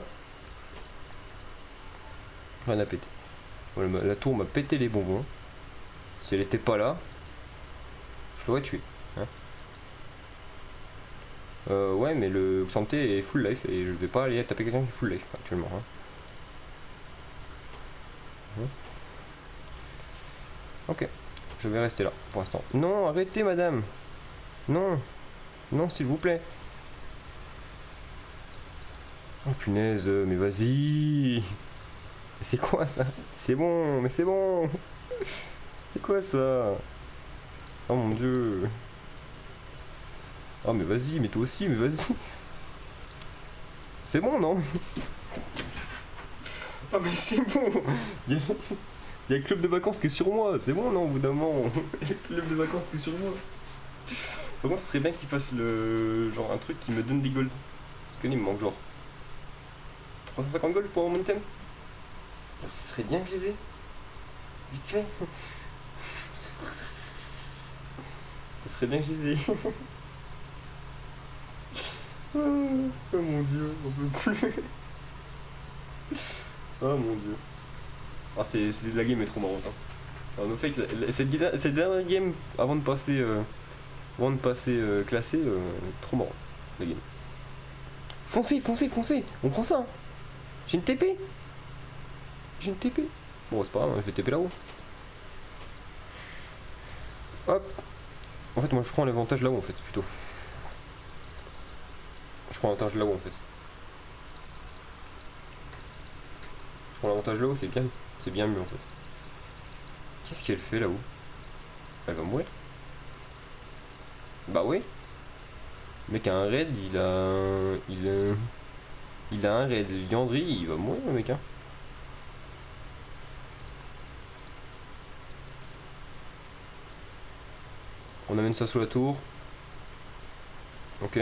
Rien à péter. Voilà, la tour m'a pété les bonbons. Si elle était pas là, je l'aurais tué. Hein, Ouais, mais le Xanté est full life et je vais pas aller taper quelqu'un qui est full life actuellement. Hein. Ok, je vais rester là pour l'instant. Non, arrêtez madame. Non, non s'il vous plaît. Oh punaise, mais vas-y. C'est quoi ça? C'est bon, mais c'est bon. C'est quoi ça? Oh mon dieu. Oh mais vas-y, mais toi aussi, mais vas-y. C'est bon, non? Ah mais c'est bon. Il y a le club de vacances qui est sur moi. C'est bon, non, au bout d'un moment. Il y a le club de vacances qui est sur moi. Par contre, ce serait bien qu'il fasse le genre un truc qui me donne des golds. Parce que là, il me manque genre 350 gold pour mon item. Ce serait bien que je les ai. Vite fait. Ce serait bien que je les ai. Oh mon dieu, on peut plus. Oh mon dieu. Ah, la game est trop marrante. Hein. Alors, no fake, cette dernière game avant de passer, classé, trop marrant. La game. Foncez, foncez, foncez. On prend ça. Hein. J'ai une TP. J'ai une TP. Bon, c'est pas grave, je vais TP là-haut. Hop. En fait, moi je prends l'avantage là-haut en fait, plutôt. Je prends l'avantage là-haut en fait. Je prends l'avantage là-haut, c'est bien mieux en fait. Qu'est-ce qu'elle fait là-haut? Elle va mourir? Bah oui. Le mec a un raid, il a un raid. Yandri, il va mourir le mec hein. On amène ça sous la tour. Ok.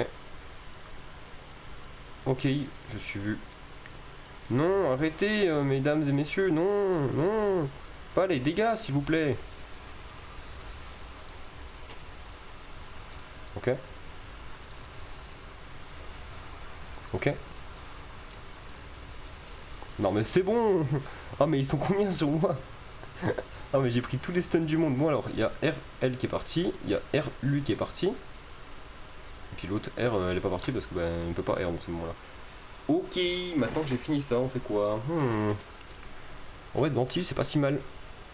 Ok, je suis vu. Non, arrêtez, mesdames et messieurs, non, non. Pas les dégâts, s'il vous plaît. Ok. Ok. Non mais c'est bon. Ah mais ils sont combien sur moi? Ah mais j'ai pris tous les stuns du monde. Bon alors, il y a RL qui est parti, il y a RLU qui est parti. Et puis l'autre R, elle est pas partie parce que ben il peut pas R dans ce moment là. Ok, maintenant que j'ai fini ça, on fait quoi? En vrai, Dentil, c'est pas si mal.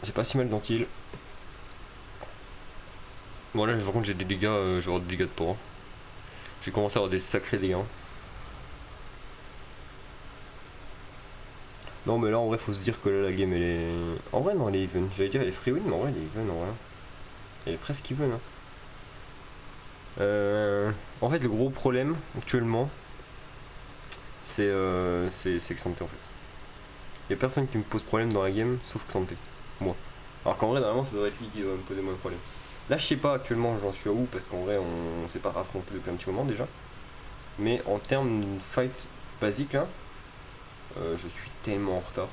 C'est pas si mal, Dentil. Bon là, par contre, j'ai des dégâts, je vais avoir des dégâts de porc. J'ai commencé à avoir des sacrés dégâts. Non mais là en vrai faut se dire que là la game elle est... En vrai non elle est even, j'allais dire elle est free win mais en vrai elle est even en vrai. Elle est presque even. Hein. En fait le gros problème actuellement c'est Xanté en fait. Y'a personne qui me pose problème dans la game sauf Xanté. Moi. Alors qu'en vrai normalement ça devrait être lui qui doit me poser moins de problème. Là je sais pas actuellement j'en suis à où parce qu'en vrai on s'est pas affronté depuis un petit moment déjà. Mais en termes de fight basique là, je suis tellement en retard.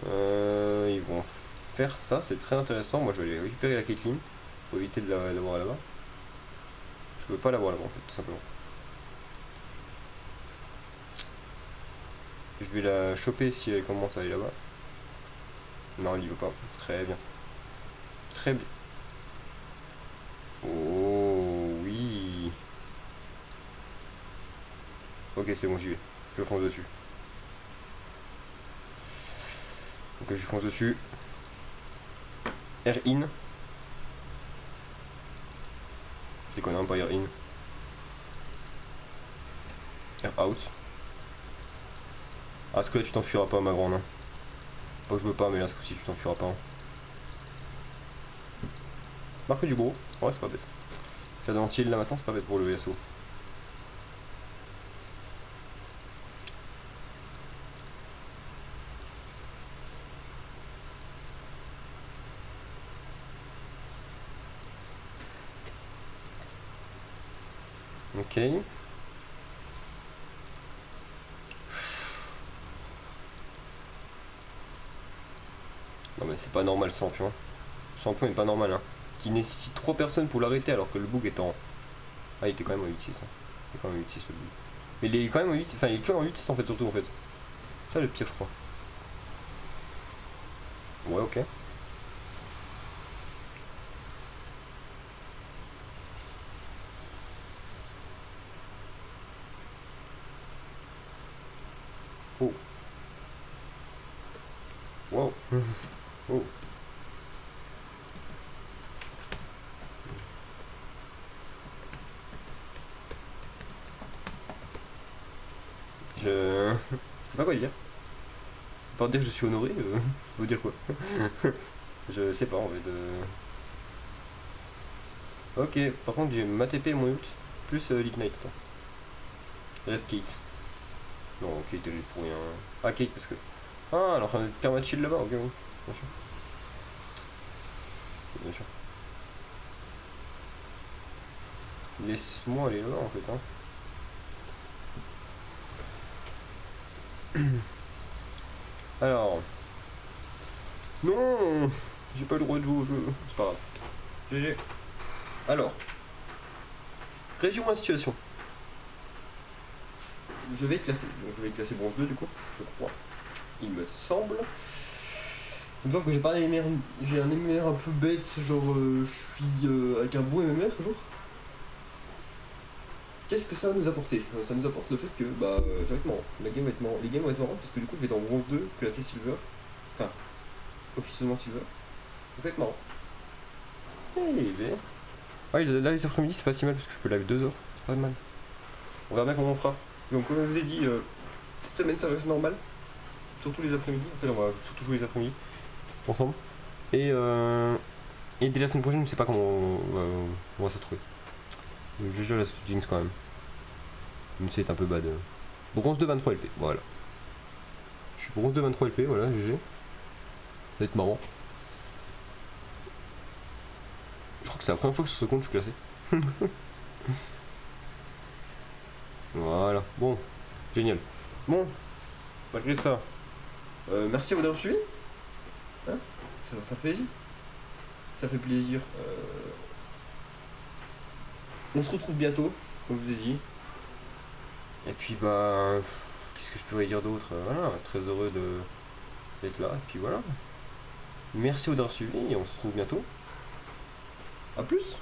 Ils vont faire ça, c'est très intéressant. Moi je vais aller récupérer la Caitlyn pour éviter de l'avoir là-bas. Je veux pas l'avoir là-bas en fait, tout simplement. Je vais la choper si elle commence à aller là-bas. Non, elle y veut pas. Très bien. Très bien. Oh oui. Ok, c'est bon, j'y vais. Je fonce dessus. Ok, je fonce dessus. R in. Je déconne un pas R in. R out. Ah, ce que là tu t'enfuiras pas, ma grande. Hein. Pas que je veux pas, mais là ce coup-ci tu t'enfuiras pas. Hein. Marque du gros. Ouais, c'est pas bête. Faire de l'anti là maintenant, c'est pas bête pour le VSO. Ok. Non mais c'est pas normal ce champion. Ce champion est pas normal hein. Qui nécessite 3 personnes pour l'arrêter alors que le bug est en... Ah il était quand même en 8-6 hein. Il est quand même en 8-6 le bug. Mais il est quand même en 8-6, enfin il est que en 8-6 en fait surtout en fait. C'est ça le pire je crois. Ouais ok. Wow. Oh. Je sais pas quoi dire. Pour dire que je suis honoré, je veux dire quoi. Je sais pas en fait. Ok, par contre j'ai ma TP et mon ult, plus l'Ignite. Attends. Red Kate. Non, Kate elle est pour rien. Ah, Kate parce que. Ah, alors on a perma de shield là-bas, ok, oui. Bien sûr. Bien sûr. Laisse-moi aller là en fait, hein. Alors. Non, j'ai pas le droit de jouer au jeu. C'est pas grave. GG. Alors. Résumons la situation. Je vais classer. Donc je vais classer bronze 2 du coup, je crois. Il me semble. Il me semble que j'ai pas un MMR. J'ai un MMR un peu bête, genre je suis avec un bon MMR toujours. Qu'est-ce que ça va nous apporter? Ça nous apporte le fait que ça va être marrant. Les games vont être marrants parce que du coup je vais dans bronze 2, classé silver. Enfin, officieusement silver. Ça va être marrant. Eh ben. Ouais, là les après-midi c'est pas si mal parce que je peux live 2 heures. C'est pas mal. On verra bien comment on fera. Donc comme je vous ai dit, cette semaine ça reste normal. Surtout les après-midi. En fait on va surtout jouer les après-midi. Ensemble. Et dès la semaine prochaine je sais pas comment on va se retrouver. Donc je la Jinx quand même. Même si c'est un peu bad. Bronze de 23 LP, voilà. Je suis bronze de 23 LP, voilà, GG. Ça va être marrant. Je crois que c'est la première fois que sur ce compte je suis classé. Voilà, bon, génial. Bon, malgré ça, merci à vous d'avoir suivi. Hein, ça va faire plaisir. Ça fait plaisir. On se retrouve bientôt, comme je vous ai dit. Et puis qu'est-ce que je pourrais dire d'autre? Voilà, très heureux d'être là. Et puis voilà. Merci à vous d'avoir suivi et on se retrouve bientôt. A plus.